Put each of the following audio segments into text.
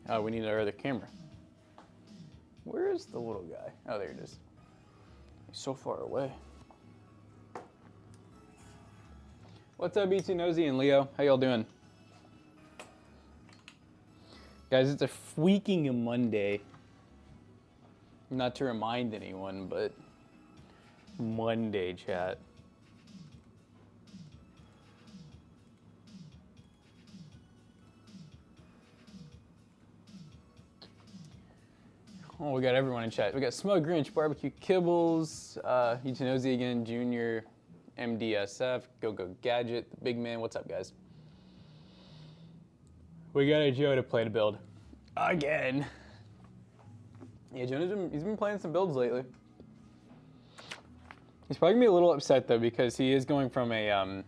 Oh, we need our other camera. Where is the little guy? Oh, there it is. He's so far away. What's up, BT Nosy and Leo? How y'all doing? Guys, it's a freaking Monday. Not to remind anyone, but Monday, chat. Oh, we got everyone in chat. We got Smug Grinch, Barbecue Kibbles, Utinozy again, Junior, MDSF, Go Gadget, the Big Man. What's up, guys? We got a Joe to play to build again. Yeah, Jonah's been playing some builds lately. He's probably gonna be a little upset though because he is going from a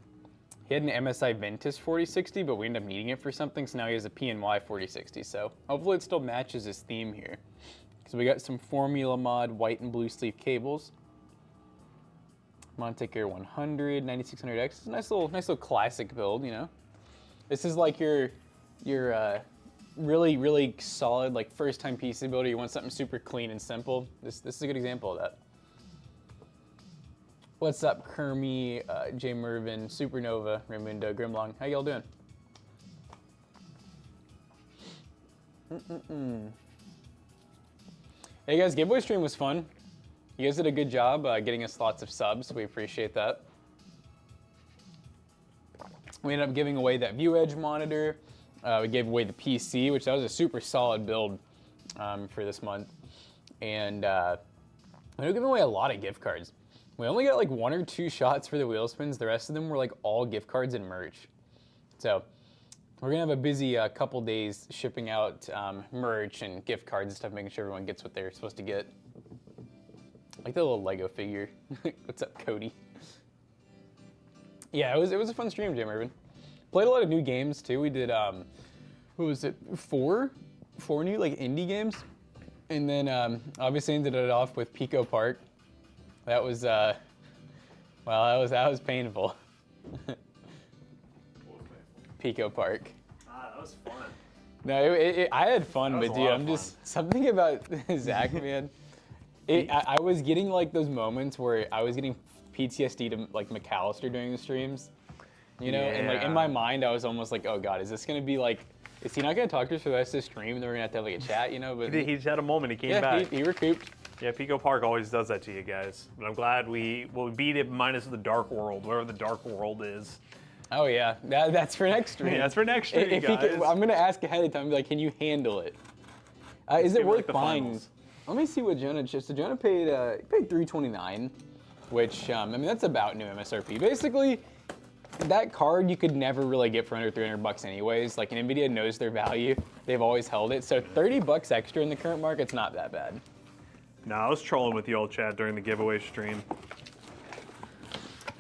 he had an MSI Ventus 4060, but we ended up needing it for something, so now he has a PNY 4060. So hopefully it still matches his theme here. So we got some Formula Mod white and blue sleeve cables. Monte Air 100, 9600X. It's a nice little classic build, you know. This is like your really solid like first time PC builder. You want something super clean and simple. This is a good example of that. What's up, Kermie, J Mervin, Supernova, Raimundo, Grimlong? How y'all doing? Hey guys, giveaway stream was fun. You guys did a good job getting us lots of subs. We appreciate that. We ended up giving away that ViewEdge monitor. We gave away the PC, which that was a super solid build for this month. And we ended up giving away a lot of gift cards. We only got like 1 or 2 shots for the wheel spins. The rest of them were like all gift cards and merch. So we're gonna have a busy couple days shipping out merch and gift cards and stuff, making sure everyone gets what they're supposed to get. Like the little Lego figure. What's up, Cody? Yeah, it was a fun stream, Jim Irvin. Played a lot of new games too. We did what was it? 4 new like indie games, and then obviously ended it off with Pico Park. That was well, that was painful. Pico Park. Ah, that was fun. No, I had fun, but dude, I'm just something about Zach, man. I was getting like those moments where I was getting PTSD to like McAllister during the streams, you know, and like in my mind I was almost like, oh god, is this gonna be like, is he not gonna talk to us for the rest of the stream and then we're gonna have to have like a chat, you know? But he just had a moment. He came back. He recouped. Yeah, Pico Park always does that to you guys. But I'm glad we beat it minus the Dark World, whatever the Dark World is. Oh yeah, that's for next stream. Yeah, that's for next stream, if guys. I'm gonna ask ahead of time, be like, can you handle it? Is it worth buying? Let me see what Jonah just. So Jonah paid $329, which I mean that's about new MSRP. Basically, that card you could never really get for under 300 bucks anyways. Like Nvidia knows their value; they've always held it. So 30 bucks extra in the current market's not that bad. No, I was trolling with the old chat during the giveaway stream.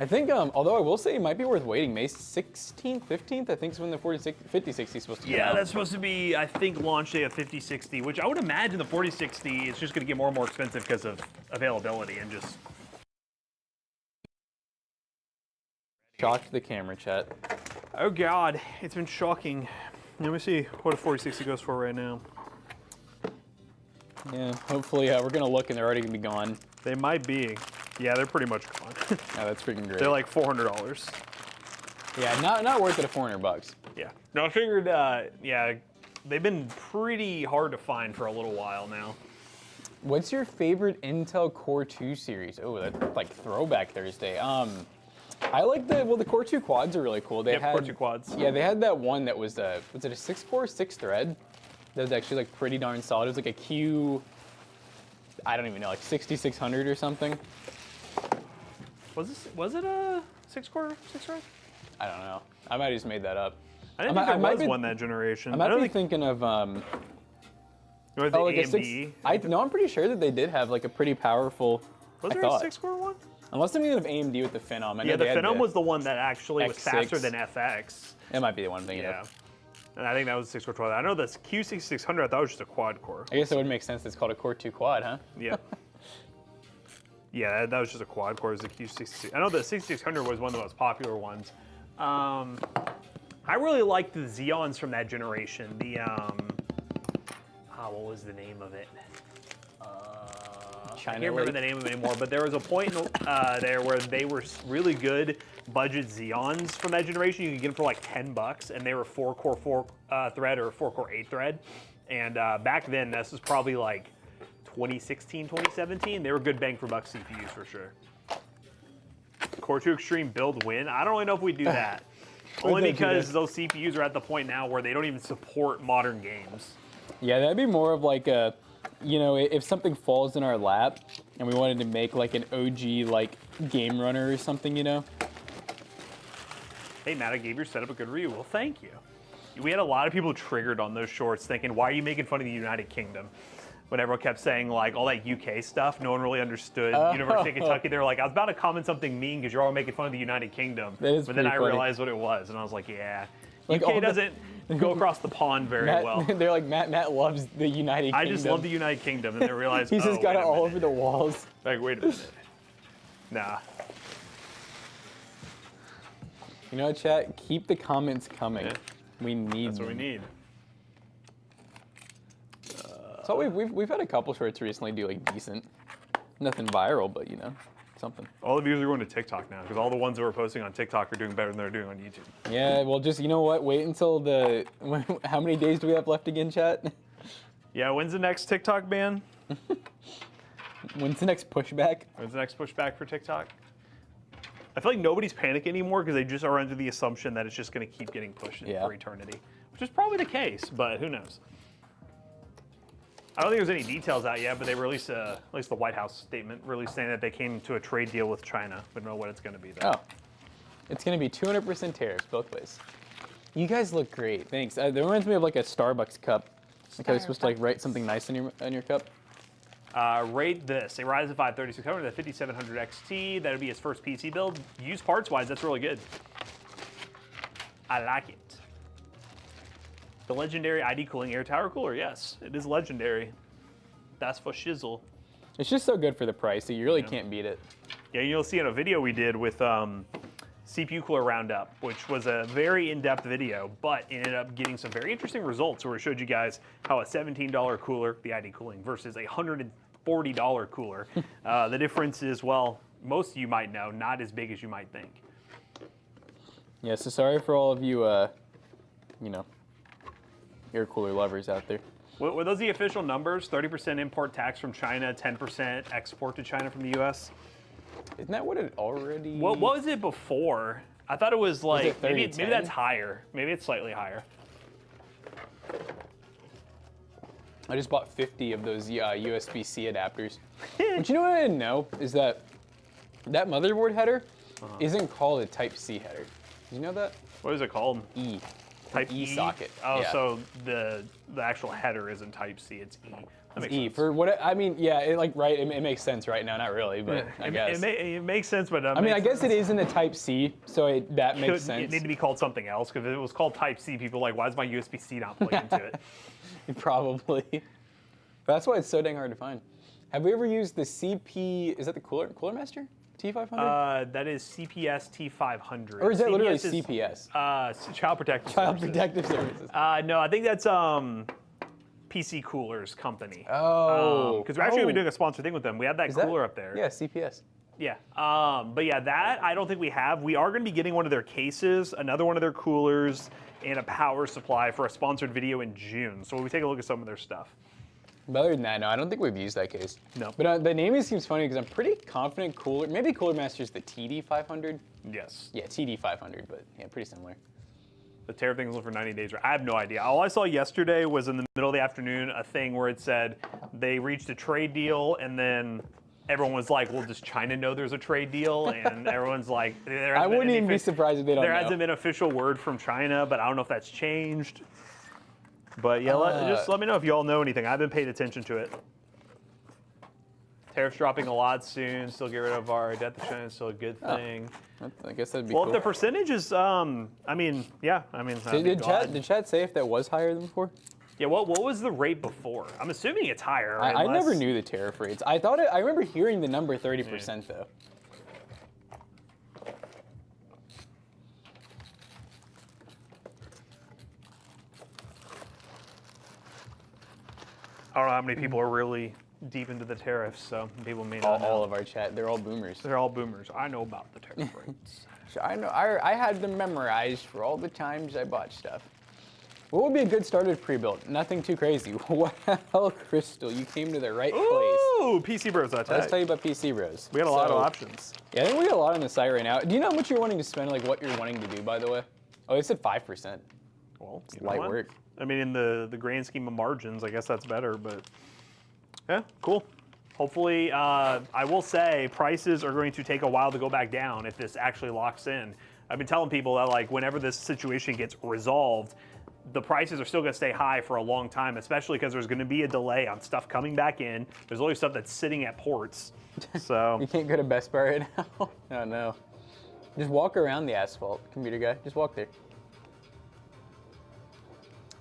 I think, although I will say it might be worth waiting. May 16th, 15th, I think is when the 5060 is supposed to come out. Yeah, that's supposed to be, I think, launch day of 5060, which I would imagine the 4060 is just going to get more and more expensive because of availability and just... Shocked the camera, chat. Oh god, it's been shocking. Let me see what a 4060 goes for right now. Yeah, hopefully we're going to look and they're already going to be gone. They might be. Yeah, they're pretty much gone. Oh, that's freaking great. They're like $400. Yeah, not worth it at 400 bucks. Yeah. No, I figured, yeah, they've been pretty hard to find for a little while now. What's your favorite Intel Core 2 series? Oh, that's like Throwback Thursday. I like the Core 2 quads are really cool. They had Core 2 quads. Yeah, they had that one that was it a 6-core, 6-thread? That was actually like pretty darn solid. It was like a Q, I don't even know, like 6600 or something. Was it a 6-core, 6-thread? I don't know. I might have just made that up. I didn't think there was one that generation. I might be thinking of or the like AMD. No, I'm pretty sure that they did have like a pretty powerful. Was there a 6-core one? Unless I'm thinking of AMD with the Phenom. Yeah, the Phenom was the one that actually was faster than FX. It might be the one I'm thinking of. And I think that was a 6-core 12. I know this Q6600, I thought it was just a quad core. I guess it would make sense. It's called a Core 2 quad, huh? Yeah. Yeah, that was just a quad core. It was the Q66. I know the 6600 was one of the most popular ones. I really like the Xeons from that generation. The what was the name of it? I can't remember the name of it anymore, but there was a point there where they were really good budget Xeons from that generation. You could get them for like $10, and they were 4-core 4-thread or 4-core 8-thread. And back then, this was probably like 2016, 2017. They were good bang for buck CPUs for sure. Core 2 Extreme build win. I don't really know if we do that. Only because those CPUs are at the point now where they don't even support modern games. Yeah, that'd be more of like a, you know, if something falls in our lap and we wanted to make like an OG like game runner or something, you know? Hey Matt, I gave your setup a good review. Well, thank you. We had a lot of people triggered on those shorts thinking, why are you making fun of the United Kingdom? When everyone kept saying like all that UK stuff, no one really understood University of Kentucky. They were like, I was about to comment something mean because you're all making fun of the United Kingdom. But then I realized what it was, and I was like, yeah. Like UK doesn't go across the pond very well. They're like, Matt loves the United Kingdom. I just love the United Kingdom, and they realized, He's just got it all over the walls. Like, wait a minute. Nah. You know, chat, keep the comments coming. Yeah. We need That's what we need. So we've had a couple shorts recently do like decent. Nothing viral, but you know, something. All the views are going to TikTok now because all the ones that we're posting on TikTok are doing better than they're doing on YouTube. Yeah, well, just, you know what? Wait until the, how many days do we have left again, chat? Yeah, when's the next TikTok ban? When's the next pushback? When's the next pushback for TikTok? I feel like nobody's panicking anymore because they just are under the assumption that it's just going to keep getting pushed for eternity, which is probably the case, but who knows? I don't think there's any details out yet, but they released, at least the White House statement, released saying that they came to a trade deal with China. We don't know what it's going to be, though. Oh. It's going to be 200% tariffs both ways. You guys look great. Thanks. That reminds me of like a Starbucks cup. Like I was supposed to like write something nice on your cup. Rate this. A Ryzen 5 3600, the 5700 XT. That would be his first PC build. Used parts-wise, that's really good. I like it. The legendary ID cooling air tower cooler, yes, it is legendary. That's for shizzle. It's just so good for the price that you really can't beat it. Yeah, you'll see in a video we did with CPU cooler roundup, which was a very in-depth video, but ended up getting some very interesting results where we showed you guys how a $17 cooler, the ID cooling, versus a $140 cooler. The difference is, well, most of you might know, not as big as you might think. Yeah, so sorry for all of you, you know, air cooler lovers out there. Were those the official numbers? 30% import tax from China, 10% export to China from the US? Isn't that what it already... What was it before? I thought it was like, it maybe that's higher. Maybe it's slightly higher. I just bought 50 of those USB-C adapters. But you know what I didn't know? Is that motherboard header isn't called a Type-C header. Did you know that? What is it called? E. Type E socket. Oh, yeah. So the actual header isn't Type C, it's E. That makes E sense. for what I mean. Yeah, it makes sense right now. Not really, but I guess it makes sense. But I mean, I guess it is in a Type C, so that makes sense. It need to be called something else because if it was called Type C, people are like, why is my USB-C not plugged into it? Probably. But that's why it's so dang hard to find. Have we ever used the CP? Is that the Cooler Master T500? That is CPS T500. Or is that literally is, CPS? Child Protective Child Services. Protective Services. No, I think that's PC Coolers company. Oh. Because we're actually going to be doing a sponsored thing with them. We have that cooler up there. Yeah, CPS. Yeah. But yeah, that I don't think we have. We are going to be getting one of their cases, another one of their coolers, and a power supply for a sponsored video in June. So we'll take a look at some of their stuff. But other than that, no, I don't think we've used that case. No. But the naming seems funny because I'm pretty confident maybe Cooler Master's the TD500? Yes. Yeah, TD500, but yeah, pretty similar. The tariff thing was for 90 days. I have no idea. All I saw yesterday was in the middle of the afternoon a thing where it said they reached a trade deal, and then everyone was like, well, does China know there's a trade deal? And everyone's like, I wouldn't even be surprised if they don't know. There hasn't been an official word from China, but I don't know if that's changed. But yeah, just let me know if you all know anything. I've been paying attention to it. Tariffs dropping a lot soon. Still get rid of our debt to China is still a good thing. I guess that'd be well, cool. if the percentage is, I mean, yeah. I mean, did chat say if that was higher than before? Yeah, what was the rate before? I'm assuming it's higher. I never knew the tariff rates. I remember hearing the number 30% though. I don't know how many people are really deep into the tariffs, so people may not know. All of our chat, they're all boomers. They're all boomers. I know about the tariff rates. So I know. I had them memorized for all the times I bought stuff. What would be a good starter pre-built? Nothing too crazy. Well, Crystal, you came to the right place. Ooh, pcbros.tech. Let's tell you about PC Bros. We got a lot of options. Yeah, I think we got a lot on the site right now. Do you know how much you're wanting to spend, like what you're wanting to do, by the way? Oh, they said 5%. Well, It's light work. I mean, in the grand scheme of margins, I guess that's better, but yeah, cool. Hopefully, I will say prices are going to take a while to go back down if this actually locks in. I've been telling people that like whenever this situation gets resolved, the prices are still going to stay high for a long time, especially because there's going to be a delay on stuff coming back in. There's always stuff that's sitting at ports. So You can't go to Best Buy right now? Oh, no. Just walk around the asphalt, computer guy. Just walk there.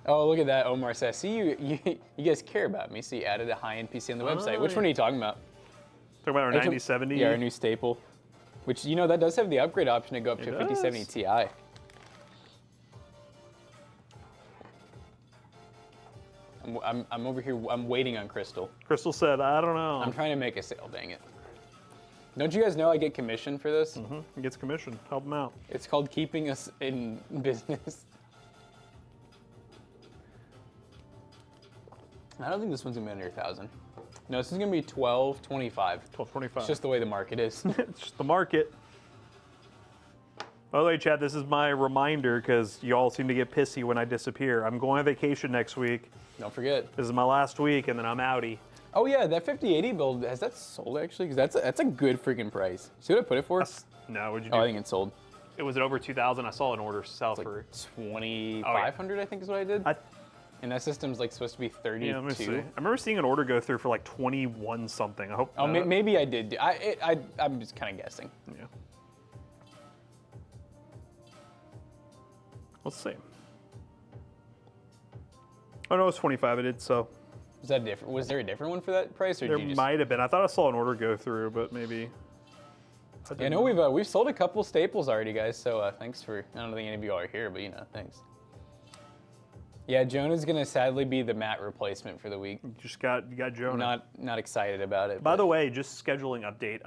Oh, look at that, Omar says. See, you guys care about me, so you added a high-end PC on the website. Which one are you talking about? talking about our 9070. Yeah, our new staple. Which, you know, that does have the upgrade option to go up to a 5070 Ti. I'm over here, I'm waiting on Crystal. Crystal said, I don't know. I'm trying to make a sale, dang it. Don't you guys know I get commission for this? Mm-hmm. He gets commission. Help him out. It's called keeping us in business. I don't think this one's gonna be under 1,000. No, this is gonna be 1225. 1225. It's just the way the market is. It's just the market. By the way, chat, this is my reminder because y'all seem to get pissy when I disappear. I'm going on vacation next week. Don't forget. This is my last week, and then I'm outie. Oh yeah, that 5080 build, has that sold actually? Because that's a good freaking price. See what I put it for? No, what'd you do? Oh, I think it's sold. It was at over 2,000. I saw an order sell It's for. like 2,500, I think is what I did. And that system's like supposed to be 32. Yeah, let me see. I remember seeing an order go through for like 21 something. I hope. Oh, maybe I did. I'm just kind of guessing. Yeah. Let's see. Oh no, it's 25. It did so. Was that different? Was there a different one for that price, or There did you just... might have been. I thought I saw an order go through, but maybe. Yeah, I know we've sold a couple staples already, guys. So thanks for. I don't think any of you are here, but you know, thanks. Yeah, Jonah's gonna sadly be the Matt replacement for the week. You got Jonah. Not excited about it. By the way, just scheduling update.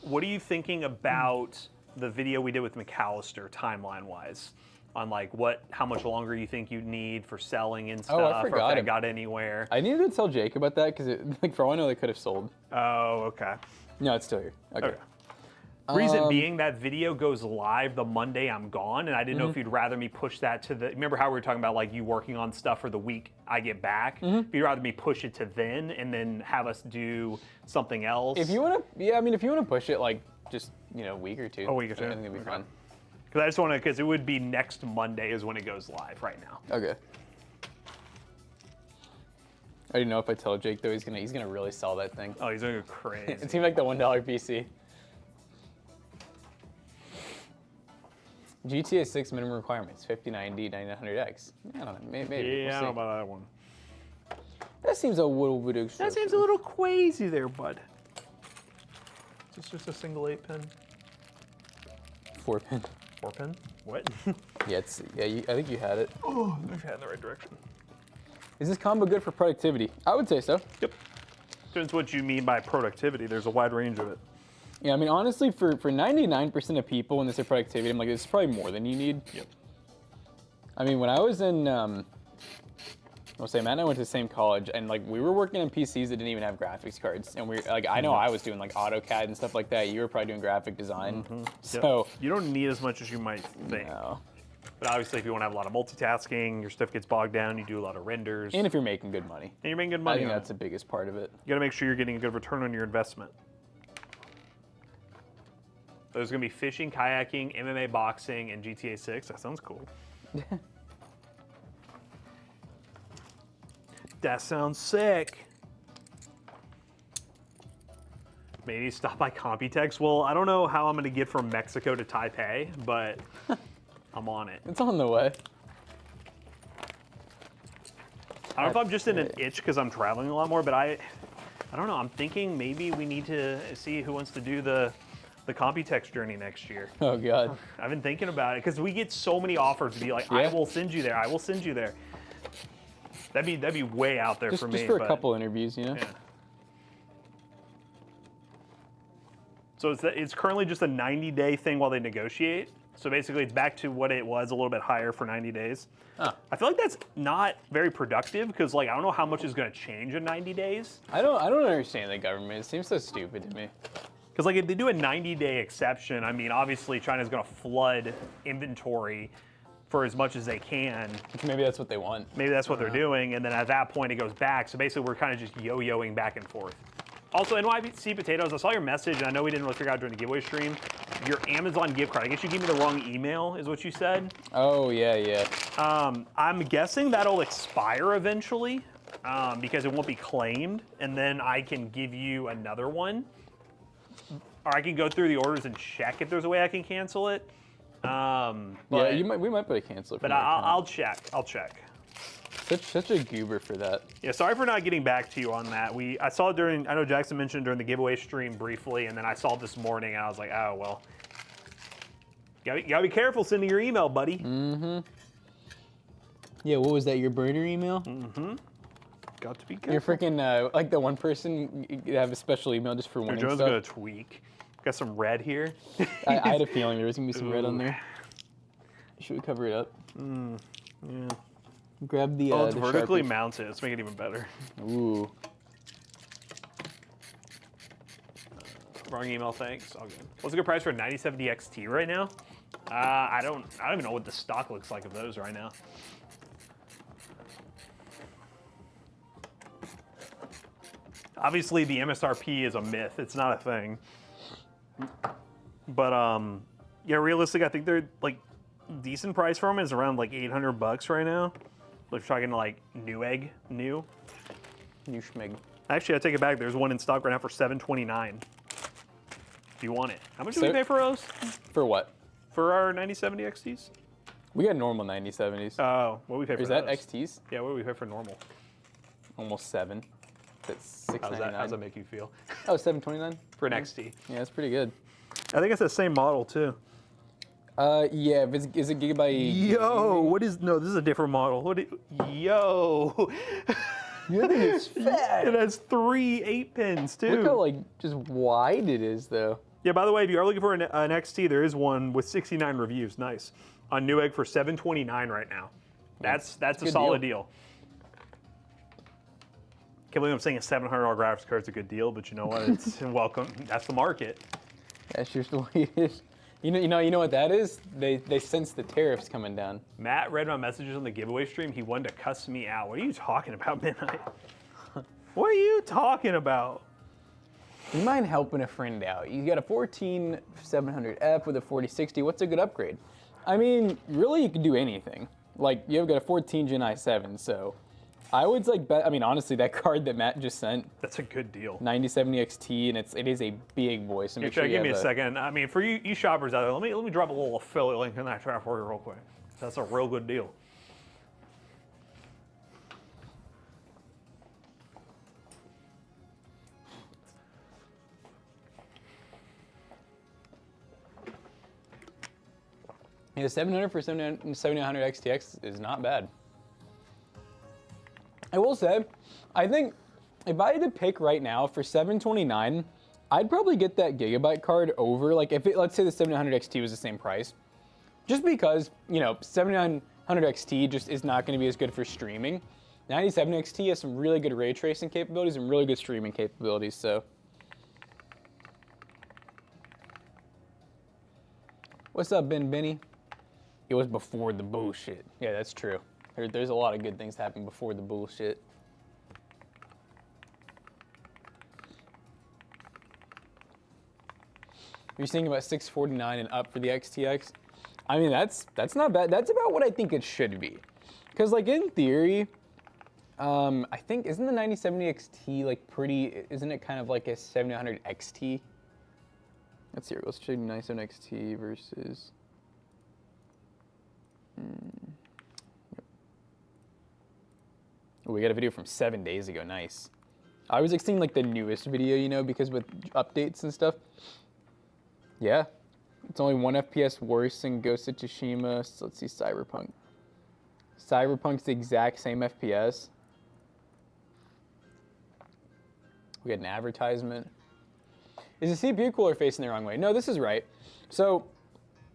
What are you thinking about the video we did with McAllister timeline-wise? On like how much longer you think you'd need for selling and stuff, Oh, I forgot or if that got anywhere. I needed to tell Jake about that because, like, for all I know, they could have sold. Oh, okay. No, it's still here. Okay. Reason being that video goes live the Monday I'm gone, and I didn't know if you'd rather me push that to the. Remember how we were talking about like you working on stuff for the week I get back? If you'd rather me push it to then and then have us do something else. If you want to, yeah, I mean, if you want to push it like just a week or two. A week or two. I think it'd be fun. Because I just want to, because it would be next Monday is when it goes live right now. Okay. I don't know if I tell Jake though, he's gonna really sell that thing. Oh, he's going to go crazy. It seemed like the $1 PC. GTA 6 minimum requirements: 5090, 9900X. I don't know, maybe. Yeah, we'll I don't see. know about that one. That seems a little bit extra. That seems a little crazy there, bud. Is this just a single 8-pin? 4-pin. 4-pin? What? Yeah, I think you had it. Oh, I've had in the right direction. Is this combo good for productivity? I would say so. Yep. Depends what you mean by productivity. There's a wide range of it. Yeah, I mean, honestly, for 99% of people, when they say productivity, I'm like, this is probably more than you need. Yep. I mean, when I was in, I'll say, Matt and I went to the same college, and like we were working on PCs that didn't even have graphics cards, and I know I was doing like AutoCAD and stuff like that. You were probably doing graphic design, so you don't need as much as you might think. no. But obviously, if you want to have a lot of multitasking, your stuff gets bogged down. You do a lot of renders, And if you're making good money, and you're making good I money. think on that's the biggest part of it. You got to make sure you're getting a good return on your investment. There's going to be fishing, kayaking, MMA boxing, and GTA 6. That sounds cool. That sounds sick. Maybe stop by Computex. Well, I don't know how I'm going to get from Mexico to Taipei, but I'm on it. It's on the way. I don't know if I'm just in an itch because I'm traveling a lot more, but I don't know. I'm thinking maybe we need to see who wants to do the Computex journey next year. Oh God. I've been thinking about it because we get so many offers to be like, I will send you there. I will send you there. That'd be way out there for me. Just for but, a couple interviews, you know. Yeah. So it's currently just a 90-day thing while they negotiate. So basically, it's back to what it was, a little bit higher for 90 days. Huh. I feel like that's not very productive because, like, I don't know how much is going to change in 90 days. I don't understand the government. It seems so stupid to me. Because, like, if they do a 90-day exception, I mean, obviously China's going to flood inventory for as much as they can. Maybe that's what they want. Maybe that's what they're doing, and then at that point it goes back. So basically, we're kind of just yo-yoing back and forth. Also, NYC Potatoes, I saw your message, and I know we didn't really figure out during the giveaway stream. Your Amazon gift card, I guess you gave me the wrong email, is what you said. Oh, yeah. I'm guessing that'll expire eventually because it won't be claimed, and then I can give you another one. Or I can go through the orders and check if there's a way I can cancel it. Yeah, we might be able to cancel it. But I'll check. Such a goober for that. Yeah, sorry for not getting back to you on that. I saw it during, I know Jackson mentioned during the giveaway stream briefly, and then I saw it this morning, and I was like, oh, well. You gotta be careful sending your email, buddy. Mm-hmm. Yeah, what was that, your burner email? Mm-hmm. Got to be careful. You're freaking, like the one person, you have a special email just for winning Joe's stuff. gonna tweak. Got some red here. I had a feeling there was gonna be some red on there. Should we cover it up? Yeah. Grab the. Oh, it's the vertically Sharpies. mounted. Let's make it even better. Ooh. Wrong email, thanks. All good. What's a good price for a 9070 XT right now? I don't even know what the stock looks like of those right now. Obviously, the MSRP is a myth. It's not a thing. But yeah, realistically, I think they're like decent price for them is around like $800 right now. If you're talking like new schmig. Actually, I take it back. There's one in stock right now for $729. Do you want it? How much do we pay for those? For what? For our 9070 XTs? We got normal 9070s. Oh, what do we pay for Is those? that XTs? Yeah, what do we pay for normal? Almost 7. That's $699. How's that make you feel? Oh, $729 For an XT. Yeah, that's pretty good. I think it's the same model too. Yeah, is it Gigabyte? Yo, what is, no, this is a different model. Yo. Your thing is fat. It has 3 8-pins too. Look how like just wide it is though. Yeah, by the way, if you are looking for an XT, there is one with 69 reviews. Nice. On Newegg for $729 right now. That's a solid deal. Can't believe I'm saying a $700 graphics card is a good deal, but you know what? It's welcome. That's the market. That's just the way it is. You know what that is? They sense the tariffs coming down. Matt read my messages on the giveaway stream. He wanted to cuss me out. What are you talking about, Midnight? What are you talking about? You mind helping a friend out? You got a 14700F with a 4060. What's a good upgrade? I mean, really, you could do anything. Like, you've got a 14 Gen i7, so I would like bet. I mean, honestly, that card that Matt just sent. That's a good deal. 9070 XT, and it is a big boy. So make sure you give me a second. I mean, for you shoppers out there, let me drop a little affiliate link in that chat for you real quick. That's a real good deal. Yeah, 700 for 7900 XTX is not bad. I will say, I think if I had to pick right now for 729, I'd probably get that Gigabyte card over, like if it, let's say the 7900 XT was the same price, just because, you know, 7900 XT just is not going to be as good for streaming. 9070 XT has some really good ray tracing capabilities and really good streaming capabilities, so. What's up, Benny? It was before the bullshit. Yeah, that's true. There's a lot of good things happen before the bullshit. You're thinking about 649 and up for the XTX? I mean, that's not bad. That's about what I think it should be. Because, like, in theory, I think, isn't the 9070 XT, like, pretty, isn't it kind of like a 7900 XT? Let's see, let's check 97 XT versus. Yep. Oh, we got a video from 7 days ago. Nice. I was like seeing like the newest video, you know, because with updates and stuff. Yeah, it's only 1 FPS worse than Ghost of Tsushima. So let's see, Cyberpunk. Cyberpunk's the exact same FPS. We get an advertisement. Is the CPU cooler facing the wrong way? No, this is right. So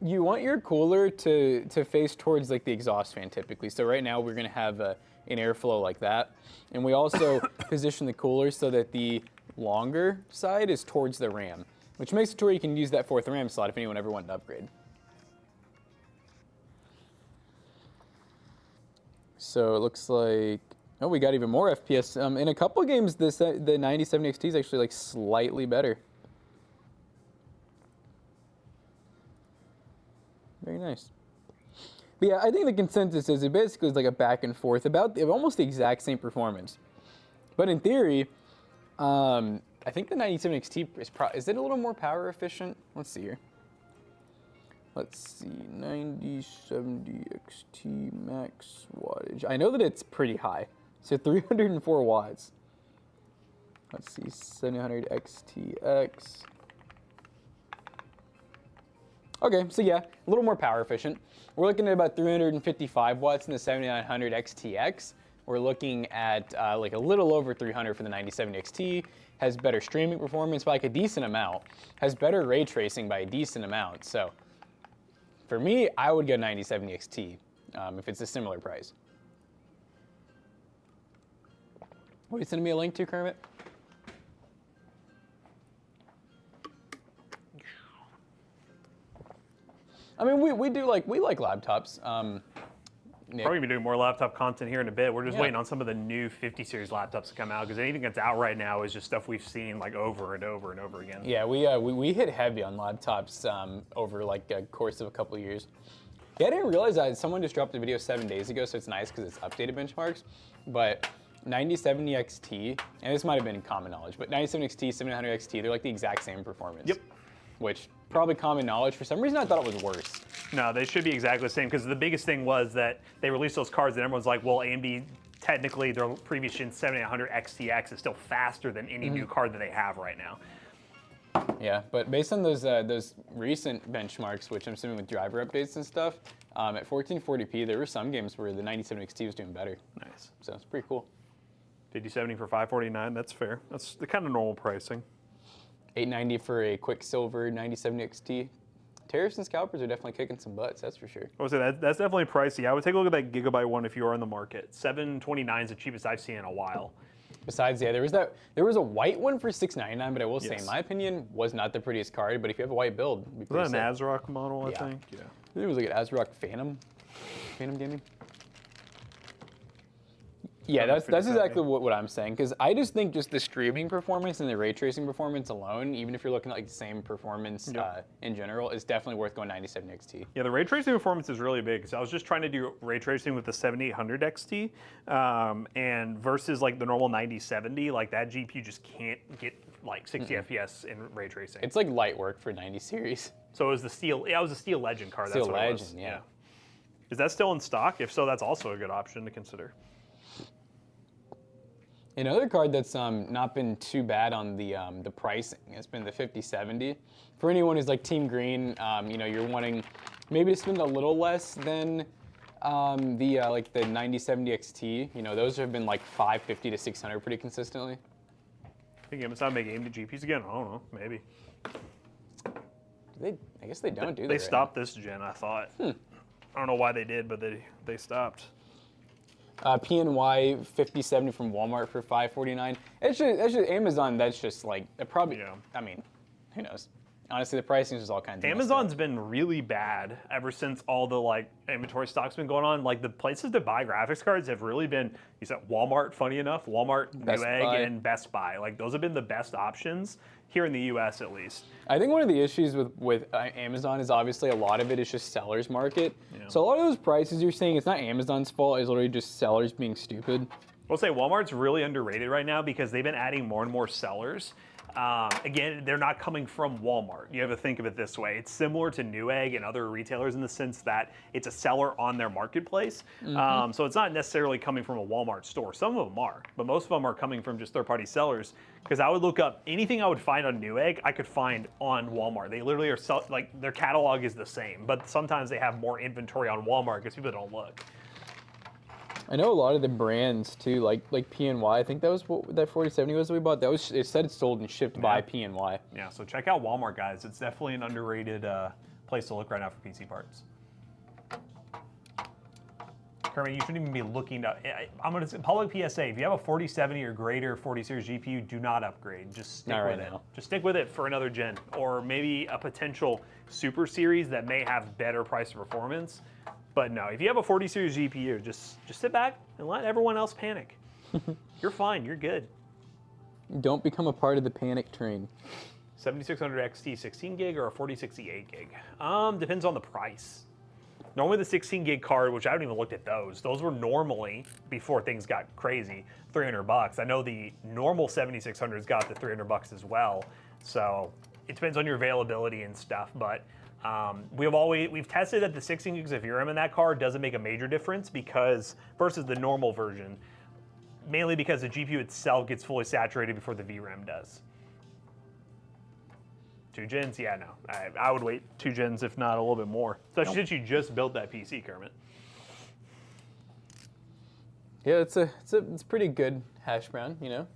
you want your cooler to face towards like the exhaust fan typically. So right now we're gonna have an airflow like that. And we also position the cooler so that the longer side is towards the RAM, which makes it to where you can use that 4th RAM slot if anyone ever wanted to upgrade. So it looks like, oh, we got even more FPS. In a couple of games, the 9070 XT is actually like slightly better. Very nice. But yeah, I think the consensus is it basically is like a back and forth about almost the exact same performance. But in theory, I think the 9070 XT is it a little more power efficient? Let's see here. Let's see, 9070 XT max wattage. I know that it's pretty high. So 304 watts. Let's see, 700 XTX. Okay, so yeah, a little more power efficient. We're looking at about 355 watts in the 7900 XTX. We're looking at like a little over 300 for the 9070 XT. Has better streaming performance by like a decent amount. Has better ray tracing by a decent amount. So for me, I would go 9070 XT if it's a similar price. What are you sending me a link to, Kermit? I mean, we like laptops. Probably gonna be doing more laptop content here in a bit. We're just waiting on some of the new 50 series laptops to come out because anything that's out right now is just stuff we've seen like over and over and over again. Yeah, we hit heavy on laptops over like a course of a couple of years. Yeah, I didn't realize that someone just dropped a video 7 days ago, so it's nice because it's updated benchmarks. But 9070 XT, and this might have been common knowledge, but 9070 XT, 700 XT, they're like the exact same performance. Yep. Which probably common knowledge. For some reason, I thought it was worse. No, they should be exactly the same because the biggest thing was that they released those cards and everyone's like, well, AMD, technically their previous gen 7800 XTX is still faster than any new card that they have right now. Yeah, but based on those recent benchmarks, which I'm assuming with driver updates and stuff, at 1440p, there were some games where the 9070 XT was doing better. Nice. So it's pretty cool. 5070 for $549, that's fair. That's the kind of normal pricing. $890 for a Quicksilver 9070 XT. Tariffs and scalpers are definitely kicking some butts, that's for sure. I would say that's definitely pricey. I would take a look at that Gigabyte one if you are in the market. $729 is the cheapest I've seen in a while. Besides, yeah, there was a white one for $699, but I will say, in my opinion, was not the prettiest card. But if you have a white build, it'd be pretty sick. Was that an ASRock model? I think. Yeah. I think it was like an ASRock Phantom Gaming. Yeah, that's exactly what I'm saying, because I just think just the streaming performance and the ray tracing performance alone, even if you're looking at like the same performance in general, is definitely worth going 97 XT. Yeah, the ray tracing performance is really big. So I was just trying to do ray tracing with the 7800 XT, and versus like the normal 9070, like that GPU just can't get like 60 FPS in ray tracing. It's like light work for 90 series. So it was the Steel. Yeah, it was a Steel Legend card. Steel that's what Legend, it was. yeah. Is that still in stock? If so, that's also a good option to consider. Another card that's not been too bad on the pricing has been the 5070. For anyone who's like Team Green, you know, you're wanting maybe to spend a little less than like the 9070 XT. You know, those have been like $550 to $600 pretty consistently. I think Amazon make AMD GPUs again. I don't know, maybe. I guess they don't do that. They stopped this gen, I thought. I don't know why they did, but they stopped. PNY 5070 from Walmart for $549. It's just Amazon. That's just like probably. Yeah. I mean, who knows? Honestly, the pricing is just all kinds of. Amazon's been really bad ever since all the like inventory stock's been going on. Like the places to buy graphics cards have really been. You said Walmart, funny enough, Walmart, Newegg, and Best Buy. Like those have been the best options here in the U.S. at least. I think one of the issues with Amazon is obviously a lot of it is just seller's market. Yeah. So a lot of those prices you're seeing, it's not Amazon's fault. It's literally just sellers being stupid. I'll say Walmart's really underrated right now because they've been adding more and more sellers. Again, they're not coming from Walmart. You have to think of it this way. It's similar to Newegg and other retailers in the sense that it's a seller on their marketplace. So it's not necessarily coming from a Walmart store. Some of them are, but most of them are coming from just third-party sellers. Because I would look up anything I would find on Newegg, I could find on Walmart. They literally are like their catalog is the same, but sometimes they have more inventory on Walmart because people don't look. I know a lot of the brands too, like PNY. I think that was what that 4070 was that we bought. That was, it said it's sold and shipped by PNY. Yeah, so check out Walmart, guys. It's definitely an underrated place to look right now for PC parts. Kermit, you shouldn't even be looking to. I'm gonna say public PSA. If you have a 4070 or greater 40 series GPU, do not upgrade. Just stick with it. Just stick with it for another gen, or maybe a potential super series that may have better price and performance. But no, if you have a 40 series GPU, just sit back and let everyone else panic. You're fine. You're good. Don't become a part of the panic train. 7600 XT 16 gig or a 4060 8 gig? Depends on the price. Normally the 16 gig card, which I haven't even looked at those were normally, before things got crazy, $300. I know the normal 7600's got the $300 as well. So it depends on your availability and stuff, but we've tested that the 16 gigs of VRAM in that card doesn't make a major difference because versus the normal version, mainly because the GPU itself gets fully saturated before the VRAM does. 2 gens? Yeah, no. I would wait 2 gens, if not a little bit more. Especially since you just built that PC, Kermit. Yeah, it's pretty good hash brown, you know.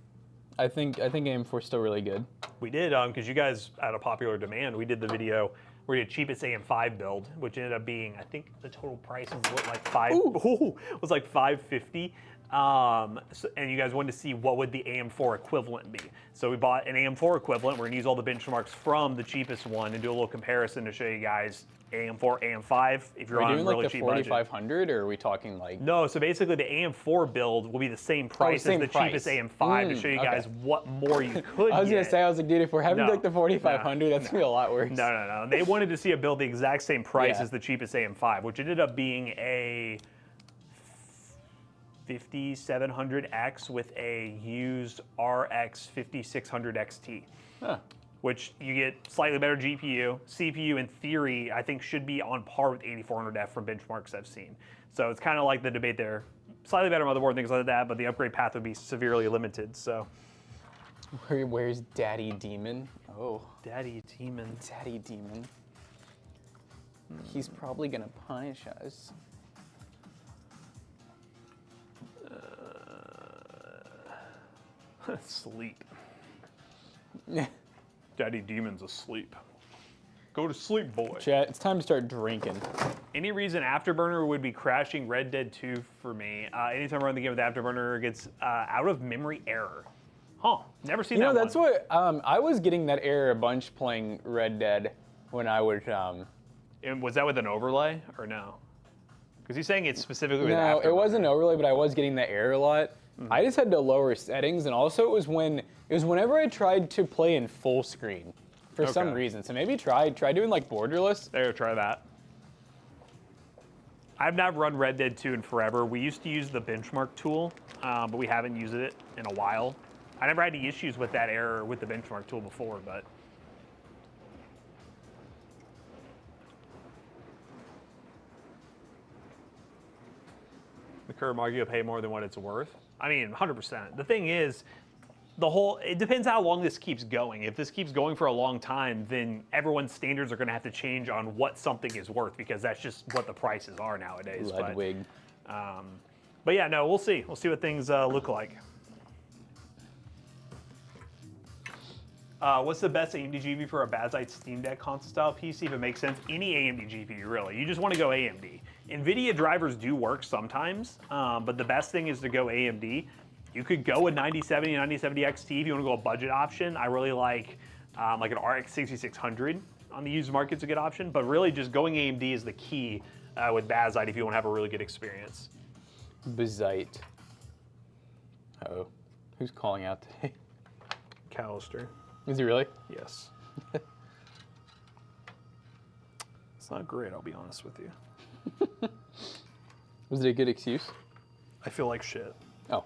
I think AM4 is still really good. We did, because you guys, out of popular demand, we did the video where we did cheapest AM5 build, which ended up being, I think the total price was what, like was like $550. And you guys wanted to see what would the AM4 equivalent be. So we bought an AM4 equivalent. We're gonna use all the benchmarks from the cheapest one and do a little comparison to show you guys AM4, AM5. If you're on a really cheap budget. Are we doing like the 4500, or are we talking like? No, so basically the AM4 build will be the same price as the cheapest AM5 to show you guys what more you could I was gonna say, I was like, dude, if we're having like the 4500, that's gonna be a lot worse. No. They wanted to see a build the exact same price as the cheapest AM5, which ended up being a 5700X with a used RX 5600 XT, which you get slightly better GPU. CPU, in theory, I think should be on par with 8400F from benchmarks I've seen. So it's kind of like the debate there. Slightly better motherboard, things like that, but the upgrade path would be severely limited. So, where's Daddy Demon? Oh, Daddy Demon. Daddy Demon. He's probably gonna punish us. Sleep. Daddy Demon's asleep. Go to sleep, boy. Chat, it's time to start drinking. Any reason Afterburner would be crashing Red Dead 2 for me? Anytime I run the game with Afterburner, it gets out of memory error. Huh, never seen that one. You know, that's what, I was getting that error a bunch playing Red Dead when I was, And was that with an overlay, or no? Because he's saying it's specifically with No, Afterburner. it wasn't overlay, but I was getting that error a lot. I just had to lower settings, and also it was whenever I tried to play in full screen for some reason. So maybe try doing like borderless. There, try that. I've not run Red Dead 2 in forever. We used to use the benchmark tool, but we haven't used it in a while. I never had any issues with that error with the benchmark tool before, but. The current market will pay more than what it's worth. I mean, 100%. The thing is, it depends how long this keeps going. If this keeps going for a long time, then everyone's standards are going to have to change on what something is worth, because that's just what the prices are nowadays. Ludwig. But yeah, no, we'll see. We'll see what things look like. What's the best AMD GPU for a Bazite Steam Deck console style PC? If it makes sense, any AMD GPU, really. You just want to go AMD. NVIDIA drivers do work sometimes, but the best thing is to go AMD. You could go a 9070 and 9070 XT if you want to go a budget option. I really like an RX 6600 on the used market's a good option, but really just going AMD is the key with Bazite if you want to have a really good experience. Bazite. Uh-oh. Who's calling out today? Callister. Is he really? Yes. It's not great, I'll be honest with you. Was it a good excuse? I feel like shit. Oh.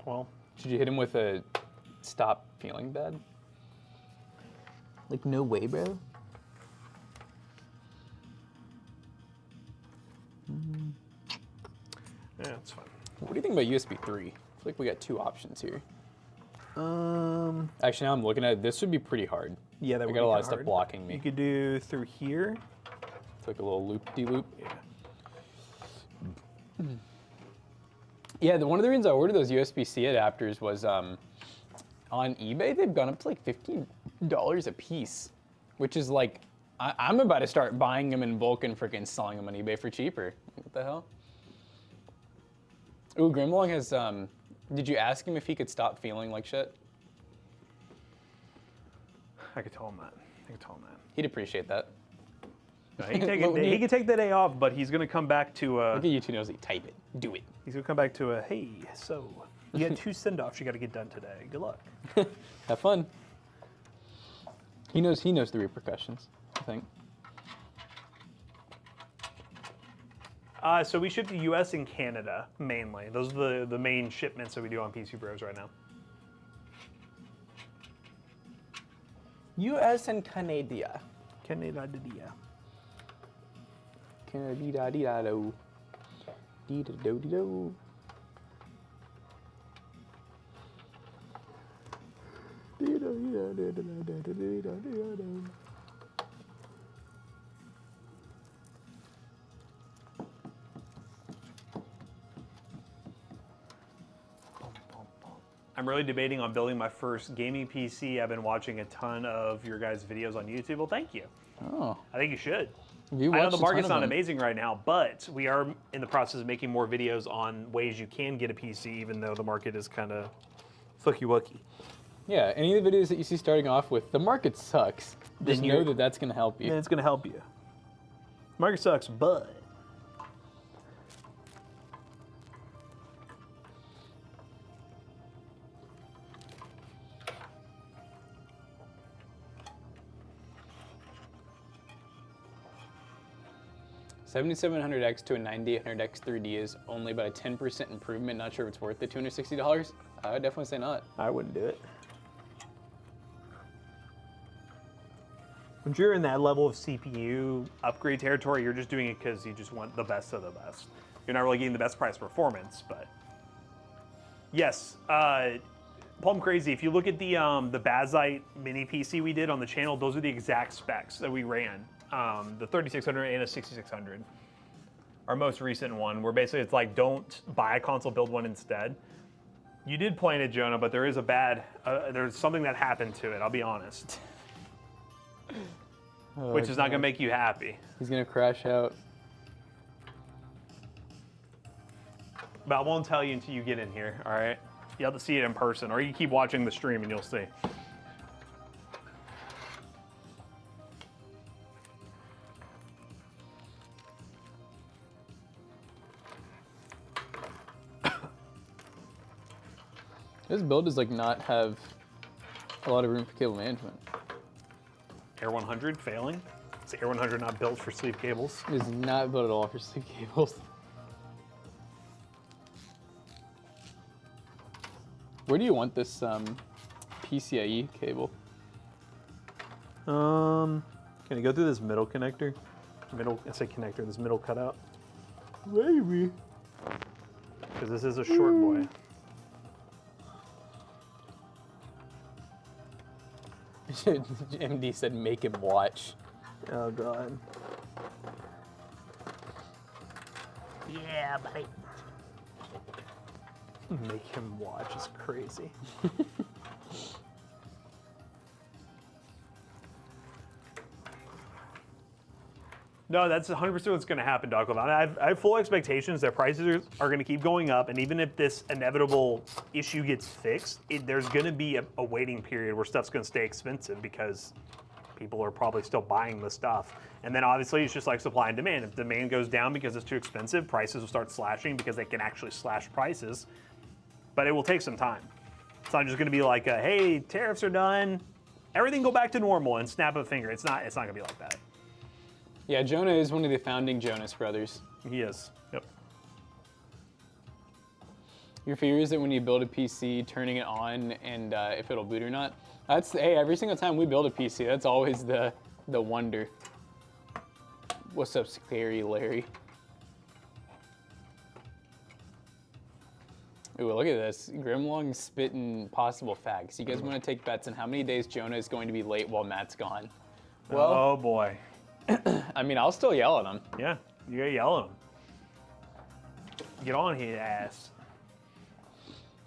Well. Should you hit him with a stop feeling bad? Like, no way, bro? Yeah, it's fine. What do you think about USB 3? I feel like we got 2 options here. Actually, now I'm looking at it, this would be pretty hard. Yeah, that would I be got a lot of hard. stuff blocking me. You could do through here. It's like a little loop-de-loop. Yeah. Yeah, one of the reasons I ordered those USB-C adapters was on eBay, they've gone up to like $15 a piece, which is like, I'm about to start buying them in bulk and freaking selling them on eBay for cheaper. What the hell? Ooh, Grimlong has, did you ask him if he could stop feeling like shit? I could tell him that. He'd appreciate that. No, he can take the day off, but he's gonna come back to Look at you two nosy. Type it. Do it. He's gonna come back to hey, so you got 2 send-offs you got to get done today. Good luck. Have fun. He knows the repercussions, I think. So we ship to U.S. and Canada mainly. Those are the main shipments that we do on PC Bros right now. U.S. and Canada. Canada. Canada-dee-da-dee-da-do. Dee-da-do-dee-do. Dee-da-dee-da-dee-da-dee-da-dee-da-dee-da-do. I'm really debating on building my first gaming PC. I've been watching a ton of your guys' videos on YouTube. Well, thank you. Oh. I think you should. I You know watched the a ton market's of not them. amazing right now, but we are in the process of making more videos on ways you can get a PC, even though the market is kind of fucky-wucky. Yeah, any of the videos that you see starting off with, the market sucks, just Then know you're- that that's going to help you. And it's going to help you. Market sucks, but... $7700X to a 9800X 3D is only about a 10% improvement. Not sure if it's worth the $260. I would definitely say not. I wouldn't do it. When you're in that level of CPU upgrade territory, you're just doing it because you just want the best of the best. You're not really getting the best price performance, but yes, Palm Crazy. If you look at the Bazite mini PC we did on the channel, those are the exact specs that we ran. The 3600 and a 6600. Our most recent one, where basically it's like, don't buy a console, build one instead. You did plan it, Jonah, but there is there's something that happened to it, I'll be honest. Which is not gonna make you happy. He's gonna crash out. But I won't tell you until you get in here, all right? You have to see it in person, or you keep watching the stream and you'll see. This build does like not have a lot of room for cable management. Air 100 failing? Is Air 100 not built for sleeve cables? It is not built at all for sleeve cables. Where do you want this PCIe cable? Can you go through this middle connector? This middle cutout? Maybe. Because this is a short boy. MD said make him watch. Oh god. Yeah, buddy. Make him watch is crazy. No, that's 100% what's going to happen, Doc. I have full expectations that prices are going to keep going up, and even if this inevitable issue gets fixed, there's going to be a waiting period where stuff's going to stay expensive because people are probably still buying the stuff. And then obviously it's just like supply and demand. If demand goes down because it's too expensive, prices will start slashing because they can actually slash prices. But it will take some time. It's not just going to be like, hey, tariffs are done, everything go back to normal and snap of a finger. It's not going to be like that. Yeah, Jonah is one of the founding Jonas brothers. He is. Yep. Your fear is that when you build a PC, turning it on and if it'll boot or not. Hey, every single time we build a PC, that's always the wonder. What's up, Scary Larry? Ooh, look at this. Grimlong spitting possible facts. You guys want to take bets on how many days Jonah is going to be late while Matt's gone? Well, oh boy. I mean, I'll still yell at him. Yeah, you gotta yell at him. Get on his ass.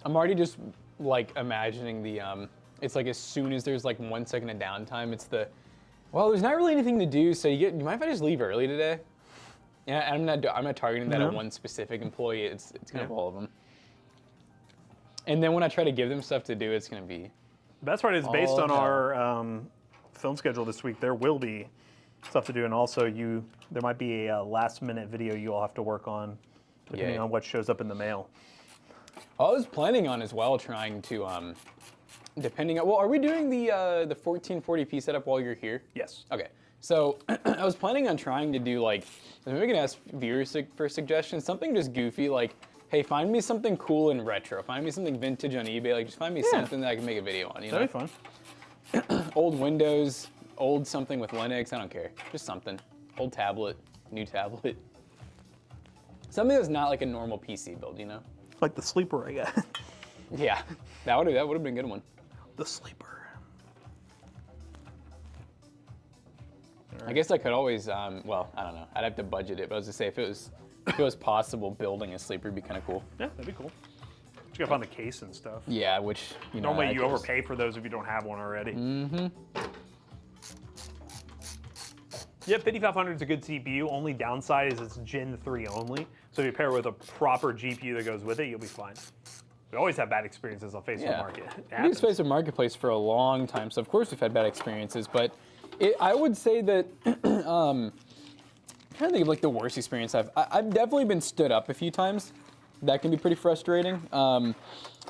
I'm already just like imagining the it's like as soon as there's like 1 second of downtime, it's the, well, there's not really anything to do, so you mind if I just leave early today? Yeah, I'm not targeting that at one specific employee. It's kind of all of them. And then when I try to give them stuff to do, it's gonna be. The best part is based on our film schedule this week, there will be stuff to do, and also there might be a last minute video you all have to work on, depending on what shows up in the mail. I was planning on as well trying to, depending on, well, are we doing the 1440p setup while you're here? Yes. Okay, so I was planning on trying to do like, maybe we can ask viewers for suggestions, something just goofy like, hey, find me something cool and retro, find me something vintage on eBay, like just find me something that I can make a video on, you know? That'd be fun. Old Windows, old something with Linux, I don't care, just something. Old tablet, new tablet. Something that's not like a normal PC build, you know? Like the sleeper I got. Yeah, that would have been a good one. The sleeper. I guess I could always, well, I don't know. I'd have to budget it, but I was gonna say if it was possible, building a sleeper would be kind of cool. Yeah, that'd be cool. You gotta find the case and stuff. Yeah, which you know. Normally you overpay for those if you don't have one already. Mm-hmm. Yeah, 5500 is a good CPU. Only downside is it's Gen 3 only. So if you pair it with a proper GPU that goes with it, you'll be fine. We always have bad experiences on Facebook Market. We've used Facebook Marketplace for a long time, so of course we've had bad experiences. But I would say that I'm trying to think of like the worst experience I've definitely been stood up a few times. That can be pretty frustrating.